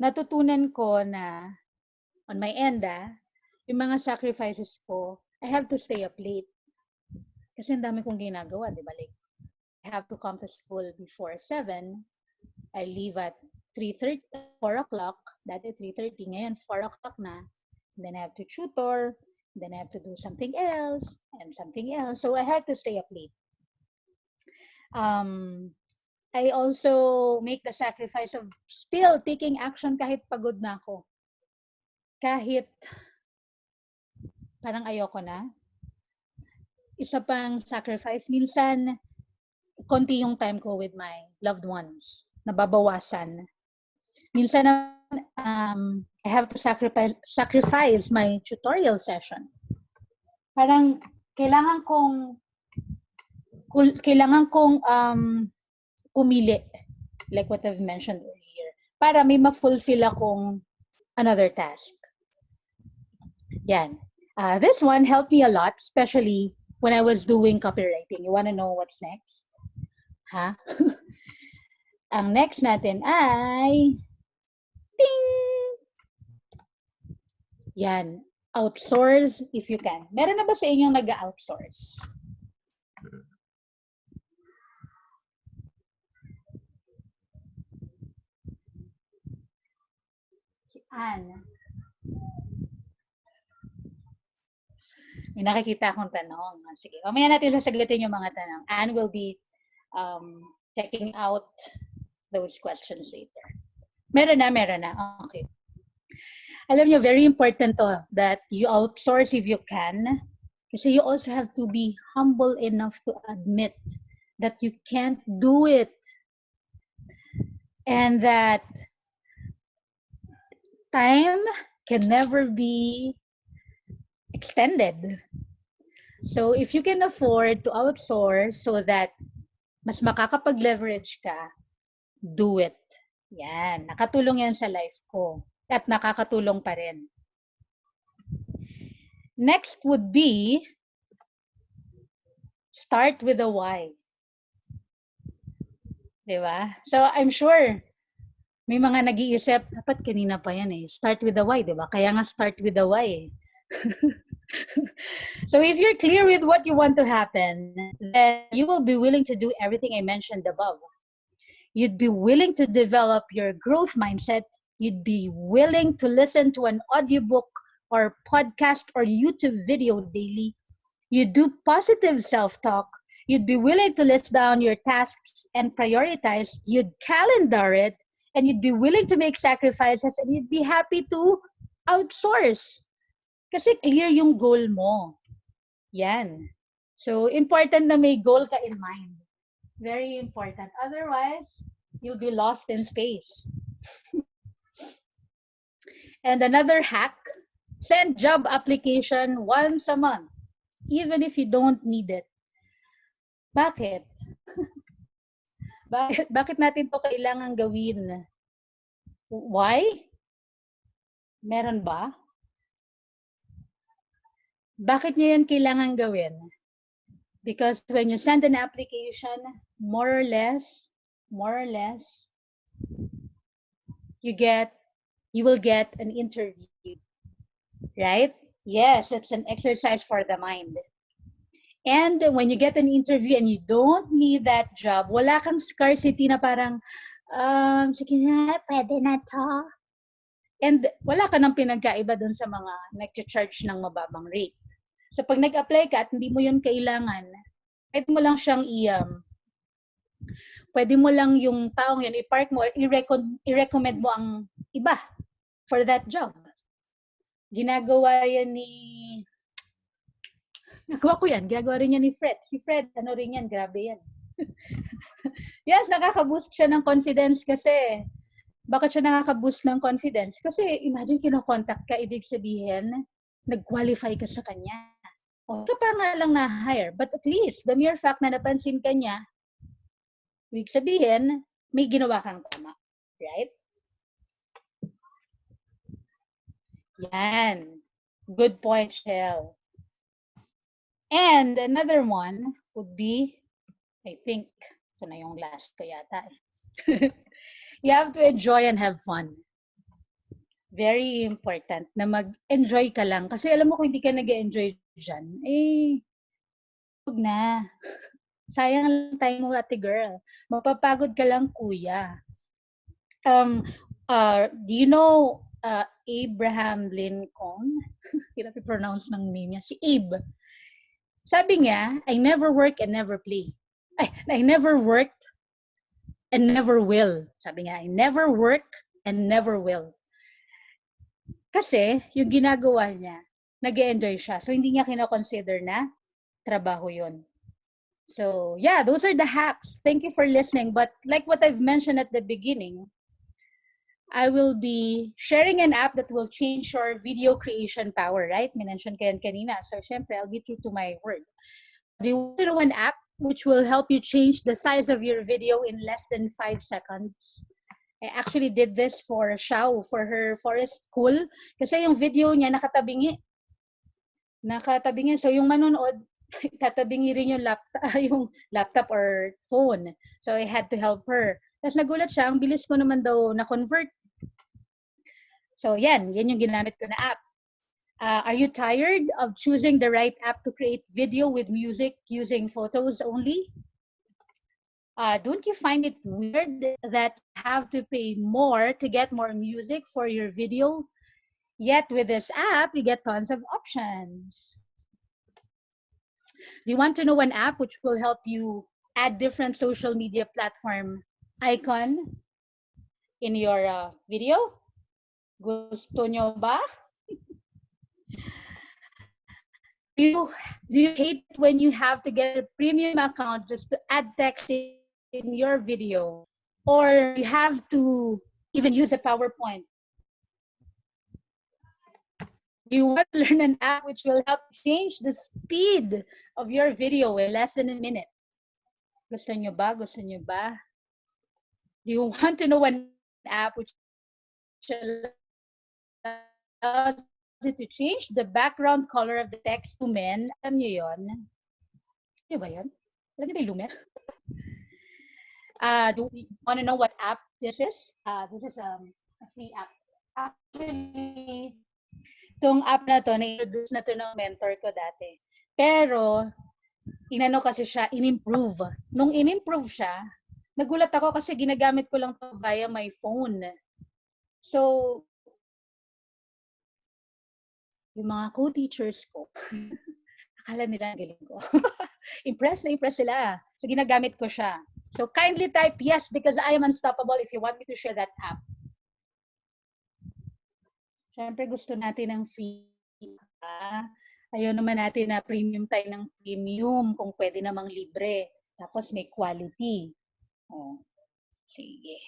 natutunan ko na on my end, yung mga sacrifices ko, I have to stay up late. Kasi ang dami kong ginagawa, di ba? Like, I have to come to school before 7. I leave at 3:30, 4 o'clock. Dati 3:30, ngayon 4 o'clock na. And then I have to tutor. Then I have to do something else and something else. So I had to stay up late. I also make the sacrifice of still taking action kahit pagod na ako. Kahit parang ayoko na. Isa pang sacrifice, minsan konti yung time ko with my loved ones. Nababawasan. Minsan I have to sacrifice my tutorial session. Parang kailangan kong pumili, like what I've mentioned earlier, para may ma-fulfill akong another task. Yan. This one helped me a lot, especially when I was doing copywriting. You wanna know what's next? Ha? Ang next natin ay ting! Yan. Outsource if you can. Meron na ba sa inyong nag-outsource? Si Anne. May nakikita akong tanong. Sige, mamaya natin sasagutin yung mga tanong. Anne will be checking out those questions later. Meron na. Okay. Alam nyo, very important to that you outsource if you can. Kasi you also have to be humble enough to admit that you can't do it. And that time can never be extended. So if you can afford to outsource so that mas makakapag-leverage ka, do it. Yan. Nakatulong yan sa life ko. At nakakatulong pa rin. Next would be start with a why. Diba? So I'm sure may mga nag-iisip, dapat kanina pa yan eh. Start with a why, diba? Kaya nga start with a why eh. So if you're clear with what you want to happen, then you will be willing to do everything I mentioned above. You'd be willing to develop your growth mindset. You'd be willing to listen to an audiobook or podcast or YouTube video daily. You do positive self-talk. You'd be willing to list down your tasks and prioritize. You'd calendar it, and you'd be willing to make sacrifices, and you'd be happy to outsource. Kasi clear yung goal mo. Yan. So, important na may goal ka in mind. Very important. Otherwise, you'll be lost in space. And another hack, send job application once a month, even if you don't need it. Bakit? Bakit natin to kailangan gawin? Why? Meron ba? Bakit nyo yan kailangan gawin? Because when you send an application, more or less, you will get an interview, right? Yes, it's an exercise for the mind. And when you get an interview and you don't need that job, wala kang scarcity na parang, sige na, pwede na to. And wala ka nang pinagkaiba dun sa mga nag-charge ng mababang rate. So pag nag-apply ka at hindi mo yun kailangan, pwede mo lang siyang pwede mo lang yung taong yun, i-park mo, i-recommend mo ang iba for that job. Ginagawa yan ginagawa rin yan ni Fred. Si Fred, ano rin yan, grabe yan. Yes, nakaka-boost siya ng confidence kasi. Bakit siya nakaka-boost ng confidence? Kasi imagine kino-contact ka, ibig sabihin, nag-qualify ka sa kanya. O ka pa nga lang na-hire, but at least, the mere fact na napansin ka niya, ibig sabihin, may ginawa kang tama. Right? Yan. Good point, Shell. And another one would be, I think, ito na yung last ko yata. You have to enjoy and have fun. Very important na mag-enjoy ka lang. Kasi alam mo kung hindi ka nag-enjoy dyan, huwag na. Sayang lang tayo mo, ate girl. Mapapagod ka lang, kuya. Do you know Abraham Lincoln? Hirap i-pronounce ng name niya. Si Abe. Sabi niya, I never work and never play. I never worked and never will. Sabi niya, I never work and never will. Kasi, yung ginagawa niya, nag-e-enjoy siya. So, hindi niya kinoconsider na trabaho yun. So, yeah, those are the hacks. Thank you for listening. But like what I've mentioned at the beginning, I will be sharing an app that will change your video creation power, right? Minention ko yan kanina. So, syempre, I'll be true to my word. Do you want to know an app which will help you change the size of your video in less than 5 seconds? I actually did this for Xiao, for her forest school. Kasi yung video niya nakatabingi. So, yung manonood, tatabingi rin yung laptop or phone. So, I had to help her. Tapos nagulat siya, ang bilis ko naman daw na-convert. So, yan yung ginamit ko na app. Are you tired of choosing the right app to create video with music using photos only? Don't you find it weird that you have to pay more to get more music for your video? Yet with this app, you get tons of options. Do you want to know an app which will help you add different social media platform icon in your video? Gusto nyo ba? Do you hate it when you have to get a premium account just to add text in your video? Or you have to even use a PowerPoint? You want to learn an app which will help change the speed of your video in less than a minute? Gusto nyo ba? Gusto nyo ba? Do you want to know an app which allows you to change the background color of the text to men? Alam nyo yun? Ano ba yun? Alam nyo ba yung Lumen? Do you want to know what app this is? This is a free app. Actually, Itong app na to, na-introduce na to ng mentor ko dati. Pero, inano kasi siya, in-improve. Nung in-improve siya, nagulat ako kasi ginagamit ko lang to via my phone. So, yung mga co-teachers ko, akala nila galing ko. Impressed na impressed sila. So, ginagamit ko siya. So, kindly type yes because I am unstoppable if you want me to share that app. Siyempre, gusto natin ng free. Ayaw naman natin na premium tayo ng premium kung pwede namang libre. Tapos may quality. Oh, sige.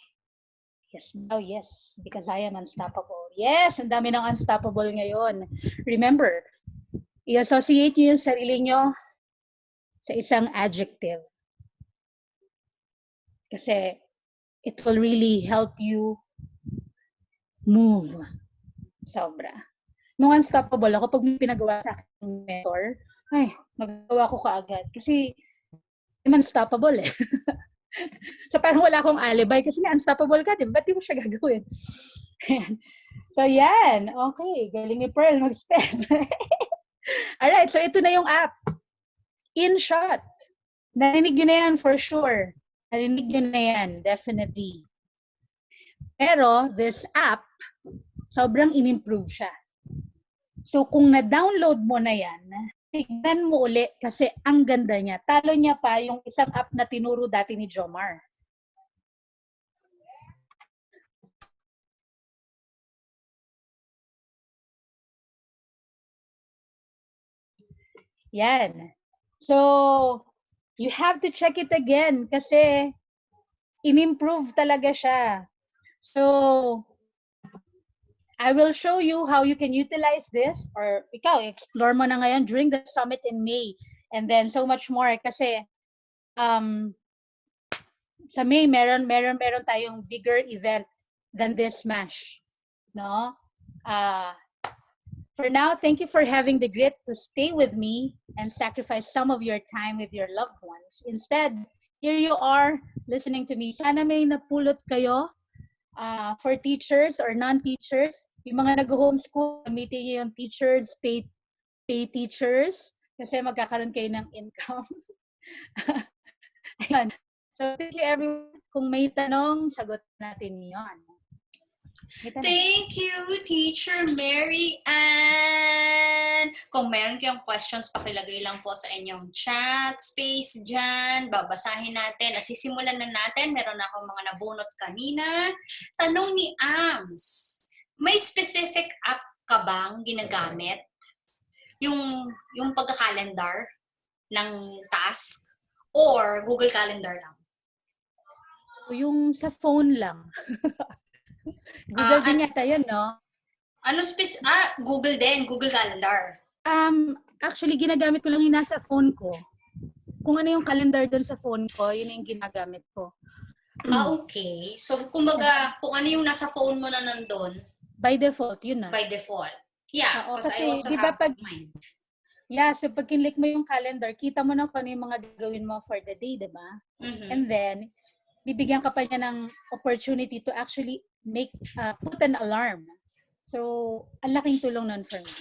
Yes daw, yes. Because I am unstoppable. Yes, ang dami ng unstoppable ngayon. Remember, i-associate nyo yung sarili nyo sa isang adjective. Kasi it will really help you move. Sobra. Nung unstoppable ako, pag may pinagawa sa akin ng mentor, ay, magagawa ko kaagad. Kasi, I'm unstoppable eh. So, parang wala akong alibay kasi nga unstoppable ka, di ba? Ba't di mo siya gagawin? So, yan. Okay. Galing ni Pearl mag-spell. Alright. So, ito na yung app. InShot. Narinig nyo na yan for sure. Narinig nyo na yan. Definitely. Pero, this app, sobrang in-improve siya. So, kung na-download mo na yan, tignan mo uli kasi ang ganda niya. Talo niya pa yung isang app na tinuro dati ni Jomar. Yan. So, you have to check it again kasi in-improve talaga siya. So, I will show you how you can utilize this or ikaw, explore mo na ngayon during the summit in May. And then so much more kasi sa May meron tayong bigger event than this MASH. No? For now, thank you for having the grit to stay with me and sacrifice some of your time with your loved ones. Instead, here you are listening to me. Sana may napulot kayo. For teachers or non-teachers, yung mga nag-homeschool, gamitin nyo yung teachers, pay teachers, kasi magkakaroon kayo ng income. Ayan. So, thank you everyone. Kung may tanong, sagot natin yon. Thank you, Teacher Mary Ann! Kung meron kayong questions, pakilagay lang po sa inyong chat space dyan. Babasahin natin at sisimulan na natin. Meron akong mga nabunot kanina. Tanong ni Ams, may specific app ka bang ginagamit? Yung pagka-calendar ng task or Google Calendar lang? Yung sa phone lang. Google din yata yun, no? Google din, Google Calendar. Actually, ginagamit ko lang yung nasa phone ko. Kung ano yung calendar doon sa phone ko, yun yung ginagamit ko. Okay. So, kumbaga, kung ano yung nasa phone mo na nandun, by default, yun na. By default. Yeah, because I also diba, have mine. Yeah, so pag kinlik mo yung calendar, kita mo na kung ano yung mga gagawin mo for the day, diba? Mm-hmm. And then, bibigyan ka pa niya ng opportunity to actually put an alarm. So, ang laking tulong nun for me.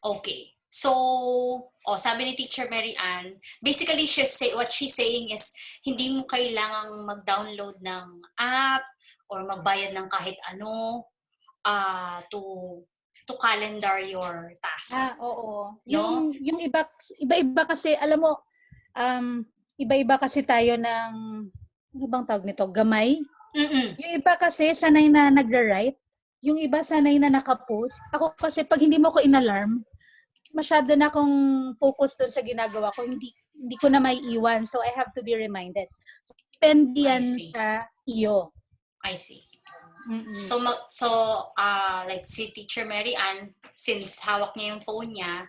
Okay. So, sabi ni Teacher Mary Ann, basically what she's saying is hindi mo kailangang mag-download ng app or magbayad ng kahit ano to calendar your task. Oo. No? Yung iba kasi, alam mo, iba-iba kasi tayo ng, ano bang tawag nito? Gamay? Mm-mm. Yung iba kasi sanay na nagra-write. Yung iba sanay na nakapost. Ako kasi pag hindi mo ko in-alarm, masyado na akong focus doon sa ginagawa ko. Hindi ko na may iwan. So, I have to be reminded. Depende yan sa iyo. I see. Mm-mm. So, like si Teacher Mary Ann, since hawak niya yung phone niya,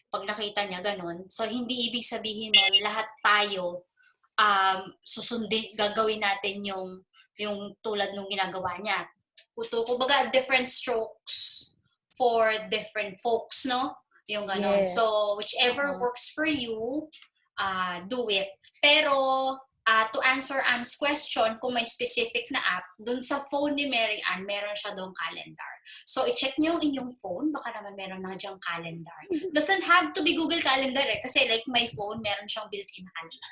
pag nakita niya ganun, so hindi ibig sabihin nun, lahat tayo, susundin, gagawin natin yung tulad nung ginagawa niya. Kumbaga, different strokes for different folks, no? Yung ganon. Yes. So, whichever works for you, do it. Pero, to answer Am's question, kung may specific na app, dun sa phone ni Mary Ann, meron siya doong calendar. So, i-check nyo yung inyong phone. Baka naman meron na diyang calendar. Doesn't have to be Google Calendar kasi like my phone, meron siyang built-in calendar.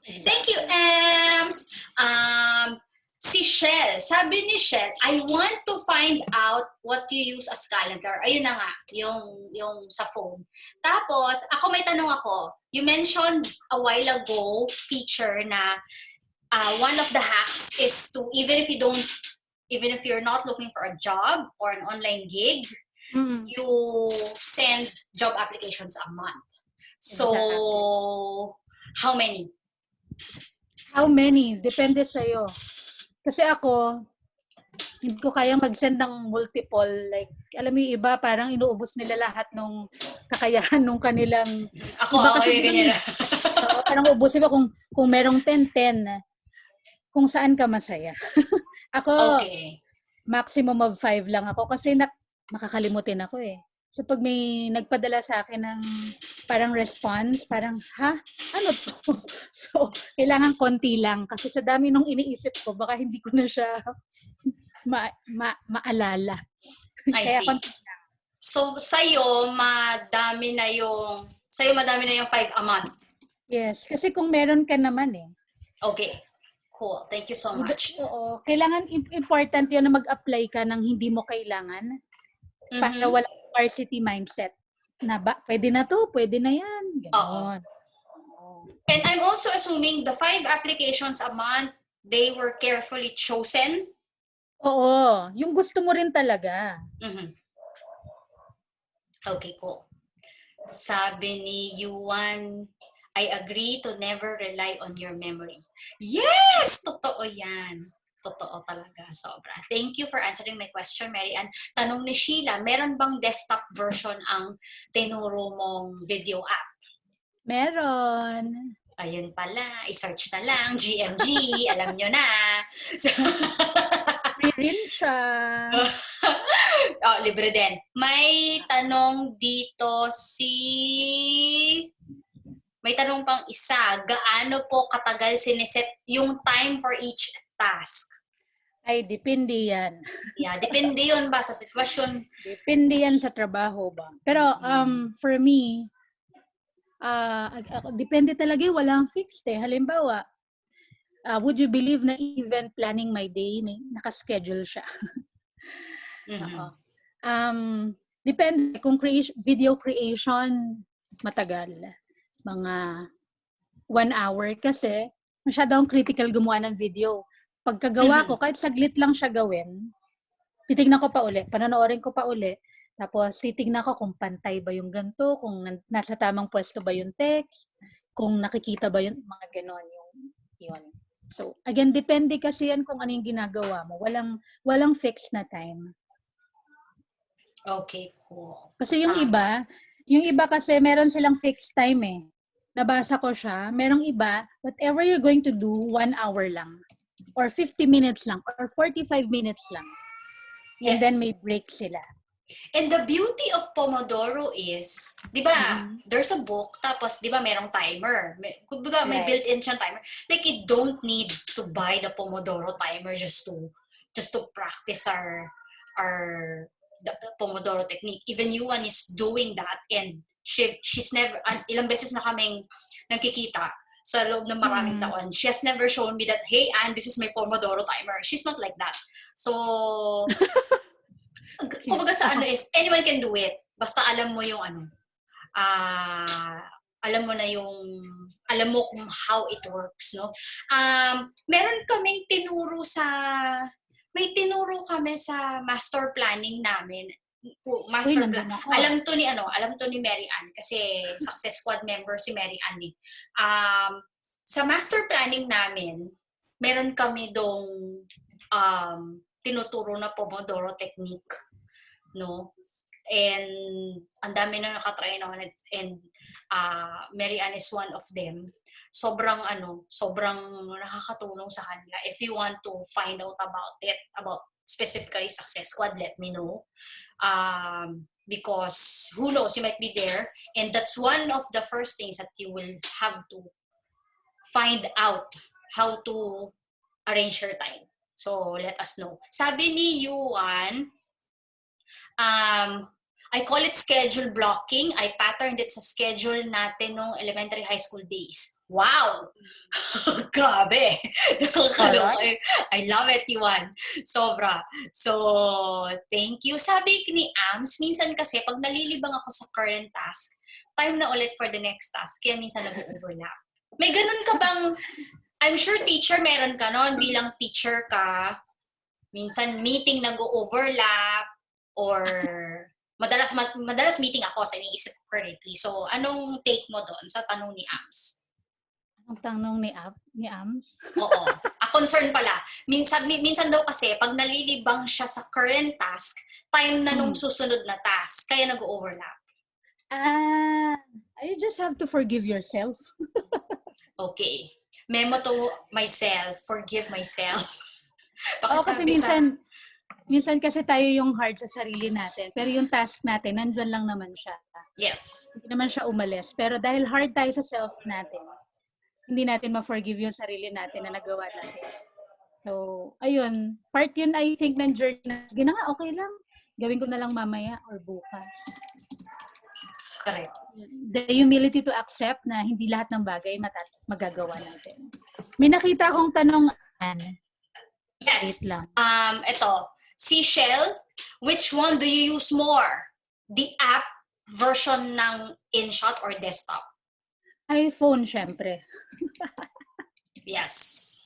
Exactly. Thank you, Ems! Si Shell, sabi ni Shell, I want to find out what you use as calendar. Ayun na nga, yung sa phone. Tapos, may tanong ako. You mentioned a while ago, teacher, na one of the hacks is to, even if you're not looking for a job or an online gig, you send job applications a month. So, how many? How many? Depende sa'yo. Kasi ako, hindi ko kayang mag-send ng multiple. Like, alam mo yung iba, parang inuubos nila lahat ng kakayahan ng kanilang... Ako, ganyan na. Parang ubusin mo kung merong 10-10, kung saan ka masaya. Ako, maximum of 5 lang ako kasi makakalimutin ako eh. So pag may nagpadala sa akin ng parang response, parang, ano to? So, kailangan konti lang kasi sa dami nung iniisip ko, baka hindi ko na siya maalala. I Kaya see. So, sa'yo, madami na yung 5 a month. Yes, kasi kung meron ka naman eh. Okay. Cool. Thank you so much. Oo. Kailangan, important yun na mag-apply ka ng hindi mo kailangan para wala scarcity mindset. Na pwede na to, pwede na yan. Ganon. And I'm also assuming the 5 applications a month, they were carefully chosen? Oo. Yung gusto mo rin talaga. Okay, cool. Sabi ni Yuan, I agree to never rely on your memory. Yes! Totoo yan. Totoo talaga. Sobra. Thank you for answering my question, Mary Ann. Tanong ni Sheila, meron bang desktop version ang tinuro mong video app? Meron. Ayun pala. I-search na lang. GMG. Alam nyo na. Free rin siya. Libre din. May tanong dito may tanong pang isa, gaano po katagal siniset yung time for each task? Ay, depende yan. Yeah, depende yun ba sa sitwasyon? Depende yan sa trabaho ba. Pero for me, depende talaga, walang fixed eh. Halimbawa, would you believe na even planning my day, nakaschedule siya. Depende kung video creation, matagal. Mga 1 hour kasi masyadong critical gumawa ng video. Pagkagawa ko, kahit saglit lang siya gawin, titignan ko pa uli, panonoorin ko pa uli, tapos titignan ko kung pantay ba yung ganito, kung nasa tamang pwesto ba yung text, kung nakikita ba yung mga ganon yun. So, again, depende kasi yan kung ano yung ginagawa mo. Walang fixed na time. Okay, cool. Kasi yung iba kasi meron silang fixed time eh. Nabasa ko siya, merong iba, whatever you're going to do, 1 hour lang. Or 50 minutes lang. Or 45 minutes lang. And then may break sila. And the beauty of Pomodoro is, di ba, there's a book, tapos di ba merong timer. May built-in siyang timer. Like, you don't need to buy the Pomodoro timer just to practice the Pomodoro technique. Even Yuan is doing that, and she's never, ilang beses na kaming nagkikita sa loob ng maraming taon. She has never shown me that, hey, Ann, this is my Pomodoro timer. She's not like that. So, kumbaga sa is, anyone can do it. Basta alam mo yung alam mo kung how it works, no? Meron kaming may tinuro kami sa master planning namin. Alam to ni Mary Ann kasi Success Squad member si Mary Ann eh. Sa master planning namin, meron kami dong tinuturo na Pomodoro technique, no? And ang dami na nakatry on it, and Mary Ann is one of them. Sobrang nakakatulong sa kanila. If you want to find out about specifically Success Squad, let me know. Because who knows, you might be there, and that's one of the first things that you will have to find out, how to arrange your time. So, let us know. Sabi ni Yuan, I call it schedule blocking. I patterned it sa schedule natin nung elementary high school days. Wow! Grabe! Nakakaloka. I love it, Yuan. Sobra. So, thank you. Sabi ni Ams, minsan kasi pag nalilibang ako sa current task, time na ulit for the next task. Kaya minsan nag-overlap. May ganun ka bang, I'm sure teacher meron ka noon, bilang teacher ka, minsan meeting nag-overlap, or madalas meeting ako sa iniisip ko currently. So, anong take mo doon sa tanong ni Ams? Ang tanong ni Ams? Oo. Concern pala. Minsan daw kasi, pag nalilibang siya sa current task, time na nung susunod na task, kaya nag-overlap. You just have to forgive yourself. Okay. Memo to myself, forgive myself. Kasi minsan kasi tayo yung hard sa sarili natin. Pero yung task natin, nandyan lang naman siya. Yes. Hindi naman siya umalis. Pero dahil hard tayo sa self natin, hindi natin ma-forgive yung sarili natin na nagawa natin. So, ayun. Part yun, I think, ng journey na, sige na nga, okay lang. Gawin ko na lang mamaya or bukas. Correct. The humility to accept na hindi lahat ng bagay magagawa natin. May nakita akong tanong, yes. Wait lang. Ito. Seashell, which one do you use more? The app version ng InShot or desktop? iPhone, syempre. Yes.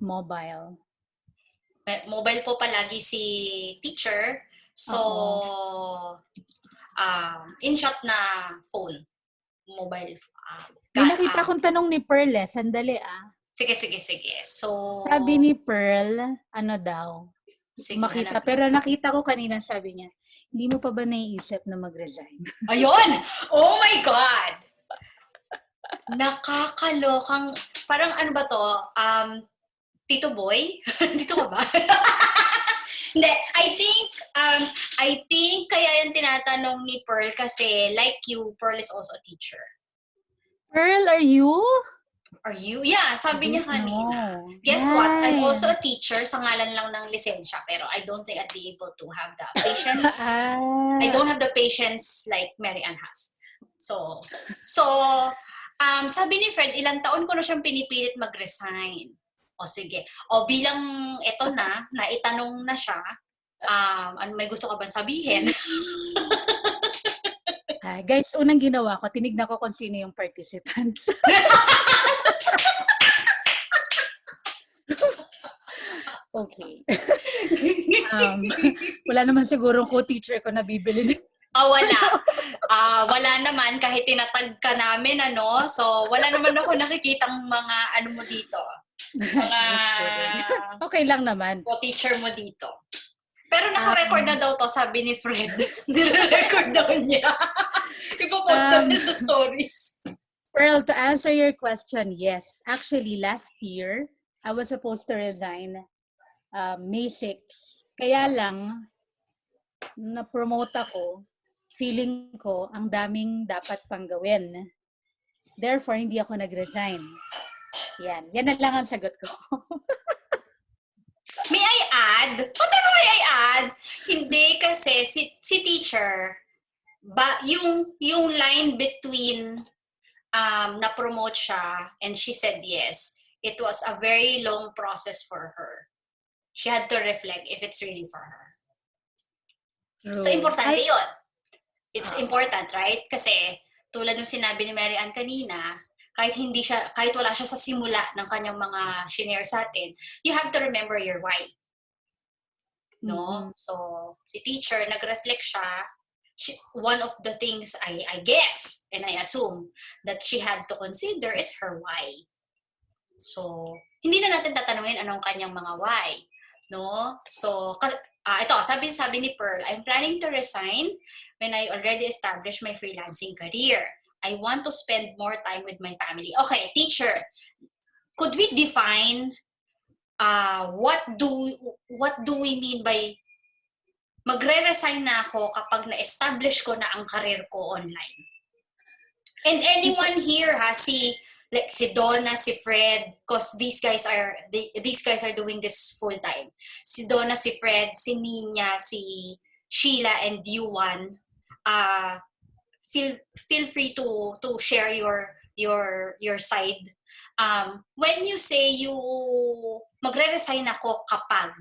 Mobile. Mobile po palagi si teacher. So, InShot na phone. Mobile. May nakita akong tanong ni Pearl Sandali Sige. So, sabi ni Pearl, ano daw? sige, makita. Pero nakita ko kanina, sabi niya, hindi mo pa ba naiisip na mag-resign? Ayun! Oh my God! Nakakalokang, parang ano ba to? Tito Boy? Tito ka ba? Hindi, I think kaya yung tinatanong ni Pearl kasi like you, Pearl is also a teacher. Pearl, are you? Are you? Yeah, sabi niya kanina. No. Guess what? I'm also a teacher sa ngalan lang ng lisensya, pero I don't think I'd be able to have the patience. I don't have the patience like Mary Ann has. So, sabi ni Fred, ilang taon ko na siyang pinipilit mag-resign. O sige. O bilang ito na itanong na siya, may gusto ka ba sabihin? Guys, unang ginawa ko, tinignan ko kung sino yung participants. Okay. Wala naman siguro co-teacher ko na bibili. Wala. Wala naman kahit tinatag ka namin, ano. So, wala naman ako nakikitang mga ano mo dito. Mga okay lang naman. Co-teacher mo dito. Pero naka-record na daw to, sabi ni Fred. Nire-record daw niya. Ipopost namin sa stories. Pearl, to answer your question, yes. Actually, last year, I was supposed to resign May 6. Kaya lang, na-promote ako, feeling ko, ang daming dapat pang gawin. Therefore, hindi ako nag-resign. Yan na lang ang sagot ko. May I add? May I add? Hindi kasi si teacher, yung line between na-promote siya and she said yes, it was a very long process for her. She had to reflect if it's really for her. True. So, importante yun. It's important, right? Kasi, tulad ng sinabi ni Mary Ann kanina, kahit wala siya sa simula ng kanyang mga shinare sa atin, you have to remember your why. No? Mm-hmm. So, si teacher, nag-reflect siya. One of the things I guess, and I assume, that she had to consider is her why. So, hindi na natin tatanungin anong kanyang mga why. No? So, ito, sabi ni Pearl, I'm planning to resign when I already established my freelancing career. I want to spend more time with my family. Okay, teacher, could we define what do we mean by magre-resign na ako kapag na-establish ko na ang career ko online? And anyone here, si like si Donna, si Fred, because these guys are doing this full time. Si Donna, si Fred, si Nina, si Sheila, and Yuan, feel free to share your side. When you say you magre-resign ako kapag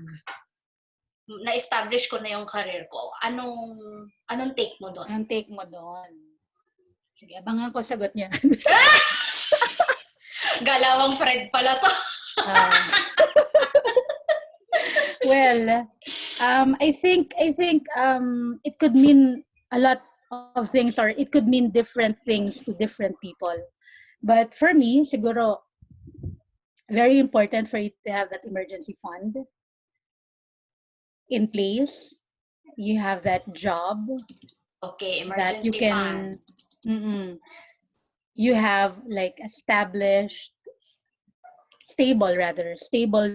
na-establish ko na yung career ko, anong take mo doon? Anong take mo doon? Sige, abangan ko sagot niya. Galawang Fred pala to. Well, I think it could mean a lot of things, or it could mean different things to different people. But for me, siguro, very important for you to have that emergency fund in place. You have that job Okay, that you emergency can, fund. you have like stable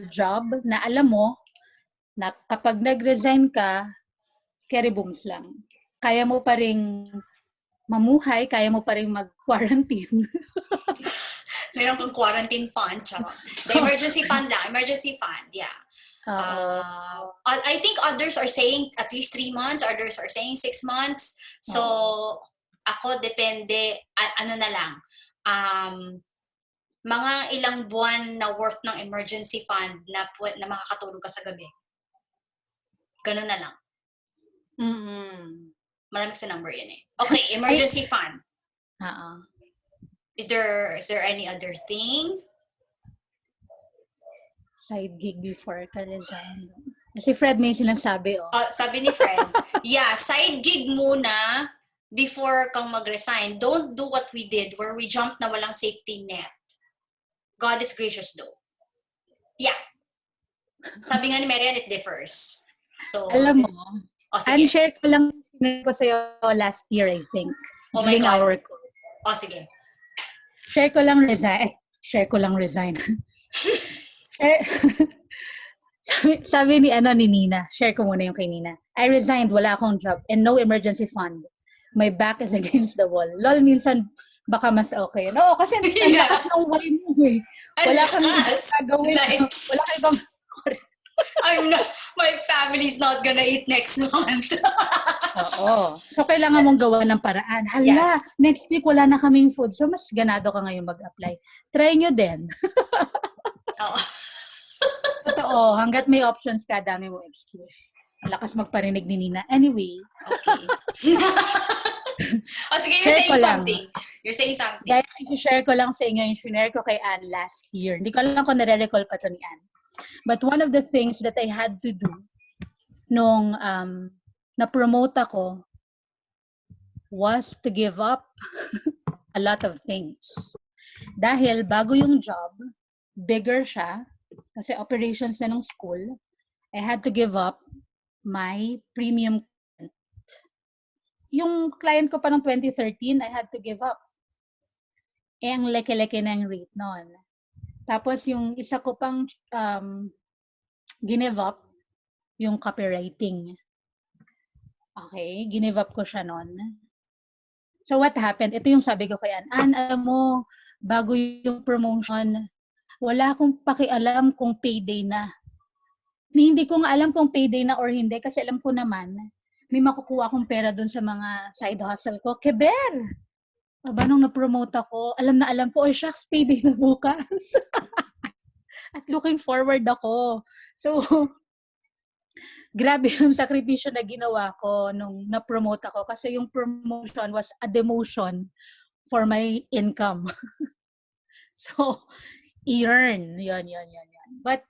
job na alam mo na kapag nag-resign ka, keribooms lang. Kaya mo pa ring mamuhay, kaya mo pa ring mag-quarantine. Meron kang quarantine fund, charot. The emergency fund lang, emergency fund, yeah. I think others are saying at least 3 months, others are saying 6 months. So, ako depende, ano na lang, mga ilang buwan na worth ng emergency fund na makakatulog ka sa gabi. Ganun na lang. Marami sa number yun eh. Okay, emergency fund. Is there any other thing? Side gig before ka resign. Si Fred may sinasabi, sabi ni Fred, yeah, side gig muna before kang mag-resign. Don't do what we did where we jumped na walang safety net. God is gracious though. Yeah. Sabi nga ni Marian, it differs. So, alam mo, sige. share ko lang ko sa'yo last year, I think. Oh my God. Sige. Share ko lang resign. sabi ni Nina, share ko muna yung kay Nina. I resigned, wala akong job, and no emergency fund. My back is against the wall. Lol, minsan, baka mas okay. No, kasi ang lakas ng way mo eh. Wala kang gagawin. Wala kang ibang... my family's not gonna eat next month. Oo. So, kailangan mong gawa ng paraan. Hala, next week wala na kaming food. So, mas ganado ka ngayon mag-apply. Try nyo din. Totoo. Hanggat may options ka, dami mo excuse. Lakas magparinig ni Nina. Anyway. Okay. Sige, You're saying something. Guys, i-share ko lang sa inyo yung shinare ko kay Anne last year. Hindi ko alam kung nare-recall pa to ni Anne. But one of the things that I had to do nung na-promote ako was to give up a lot of things. Dahil bago yung job, bigger siya, kasi operations na ng school, I had to give up my premium client. Yung client ko pa ng 2013, I had to give up. Ang leke-leke na yung rate noon. Tapos yung isa ko pang give up, yung copywriting. Okay, give up ko siya noon. So what happened? Ito yung sabi ko kay Anne, alam mo, bago yung promotion, wala akong pakialam kung payday na. Hindi ko nga alam kung payday na or hindi kasi alam ko naman, may makukuha akong pera dun sa mga side hustle ko. Keber! Aba, nung na-promote ako, alam ko, shucks, payday na bukas. At looking forward ako. So, grabe yung sakripisyo na ginawa ko nung na-promote ako kasi yung promotion was a demotion for my income. So, i-earn. Yan. But,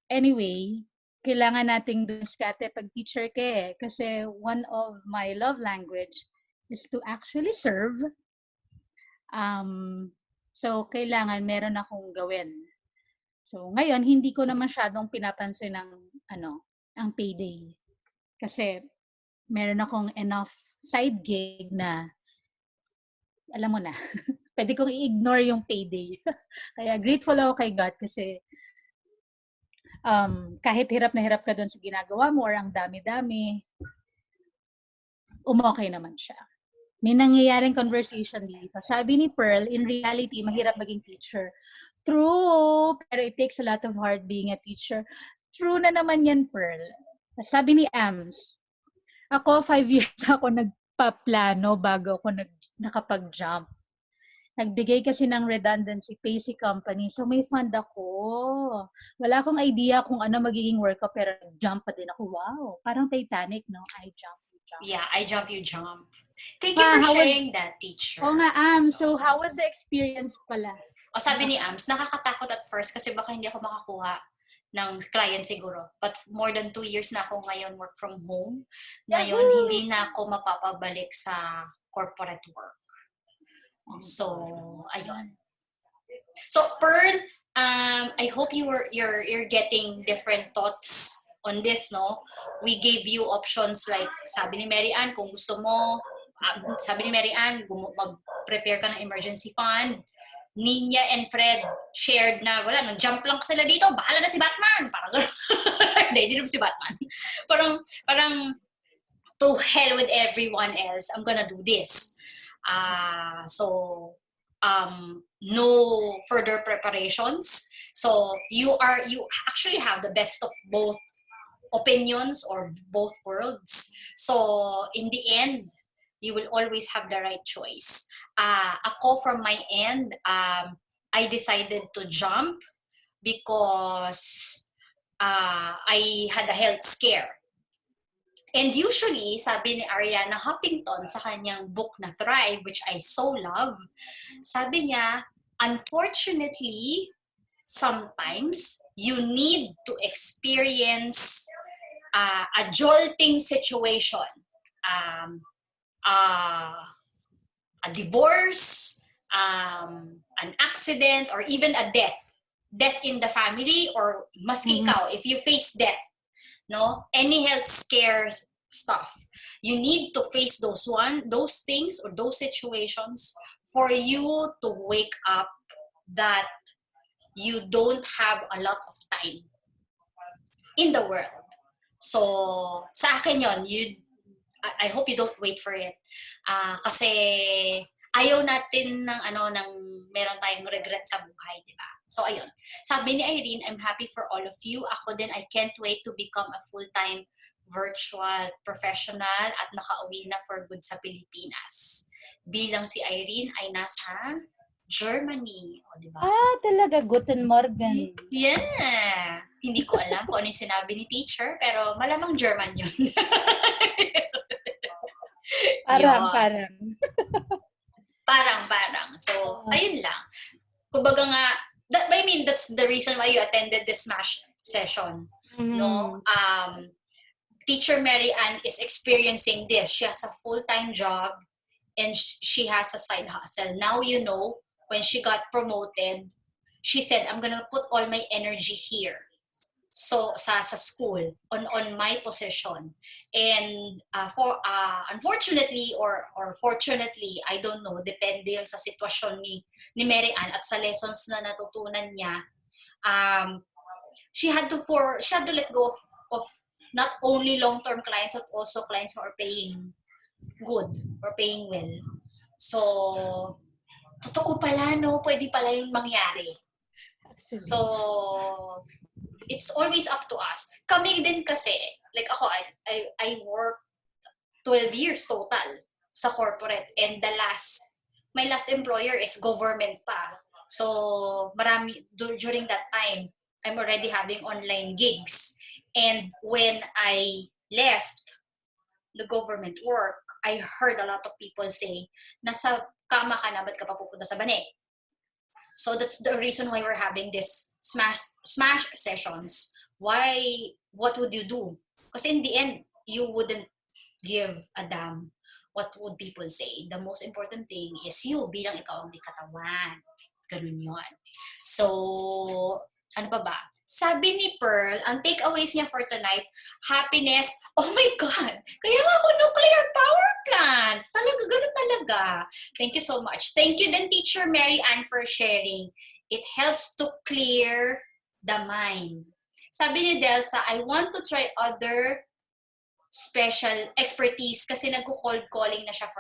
anyway, kailangan nating diskarte pag teacher ka eh. Kasi one of my love language is to actually serve. So, kailangan meron akong gawin. So, ngayon, hindi ko na masyadong pinapansin ang payday. Kasi, meron akong enough side gig na, alam mo na, pwede kong i-ignore yung payday. Kaya, grateful ako kay God kasi, kahit hirap na hirap ka doon sa ginagawa mo or ang dami-dami, umokay naman siya. may nangyayaring conversation dito. Sabi ni Pearl, in reality, mahirap maging teacher. True, pero it takes a lot of heart being a teacher. True na naman yan, Pearl. Sabi ni Ams, ako 5 years ako nagpaplano bago ako nakapag-jump. Nagbigay kasi ng redundancy pay si company. So may fund ako. Wala akong idea kung ano magiging work ko pero jump pa din ako. Wow. Parang Titanic, no? I jump, you jump. Yeah, I jump, you jump. Thank you for sharing that, teacher. Oo nga, so how was the experience pala? O sabi ni Ams, nakakatakot at first kasi baka hindi ako makakuha ng client siguro. But more than 2 years na ako ngayon work from home. Ngayon, hindi na ako mapapabalik sa corporate work. So, ayun. So, Pearl, I hope you're getting different thoughts on this, no? We gave you options like, sabi ni Mary Ann, kung gusto mo, sabi ni Mary Ann, mag-prepare ka ng emergency fund. Ninya and Fred shared na, wala, nag-jump lang sila dito, bahala na si Batman. Parang hindi naman si Batman. Parang, to hell with everyone else, I'm gonna do this. So, no further preparations. So, you actually have the best of both opinions or both worlds. So, in the end, you will always have the right choice. Ako from my end, I decided to jump because I had a health scare. And usually, sabi ni Ariana Huffington sa kanyang book na Thrive, which I so love, sabi niya, unfortunately, sometimes you need to experience a jolting situation. A divorce, an accident, or even a death. Death in the family, or maski ikaw, if you face death, no, any health scares stuff, you need to face those things or those situations for you to wake up that you don't have a lot of time in the world. So, sa akin yon, I hope you don't wait for it. Kasi ayaw natin ng meron tayong regret sa buhay, di ba? So, ayun. Sabi ni Irene, I'm happy for all of you. Ako din, I can't wait to become a full-time virtual professional at makauwi na for good sa Pilipinas. Bilang si Irene ay nasa Germany. O, di ba? Talaga. Guten Morgen. Yeah. Hindi ko alam kung ano yung sinabi ni teacher, pero malamang German yun. Parang. So, ayun lang. Kumbaga nga, that's the reason why you attended this MASH session. No? Teacher Mary Ann is experiencing this. She has a full-time job and she has a side hustle. Now you know, when she got promoted, she said, I'm gonna put all my energy here. So sa school on my position, and unfortunately or fortunately, I don't know, depende yun sa sitwasyon ni Mary Ann at sa lessons na natutunan niya. She had to let go of not only long-term clients but also clients who are paying good or paying well. So totoo pala, no, pwede pala yung mangyari. So it's always up to us. Kami din kasi, like ako, I worked 12 years total sa corporate, and my last employer is government pa. So during that time, I'm already having online gigs. And when I left the government work, I heard a lot of people say, nasa kama ka na, ba't ka pa pupunta sa banig? So that's the reason why we're having this smash sessions. Why? What would you do? Because in the end, you wouldn't give a damn what would people say. The most important thing is you, bilang ikaw ang may katawan. Ganun yun. So, ano pa ba? Sabi ni Pearl, ang takeaways niya for tonight, happiness. Oh my God! Kaya nga ako nuclear power plant. Talaga, ganun talaga. Thank you so much. Thank you then, Teacher Mary Ann, for sharing. It helps to clear the mind. Sabi ni Delsa, I want to try other special expertise kasi nagko-cold calling na siya for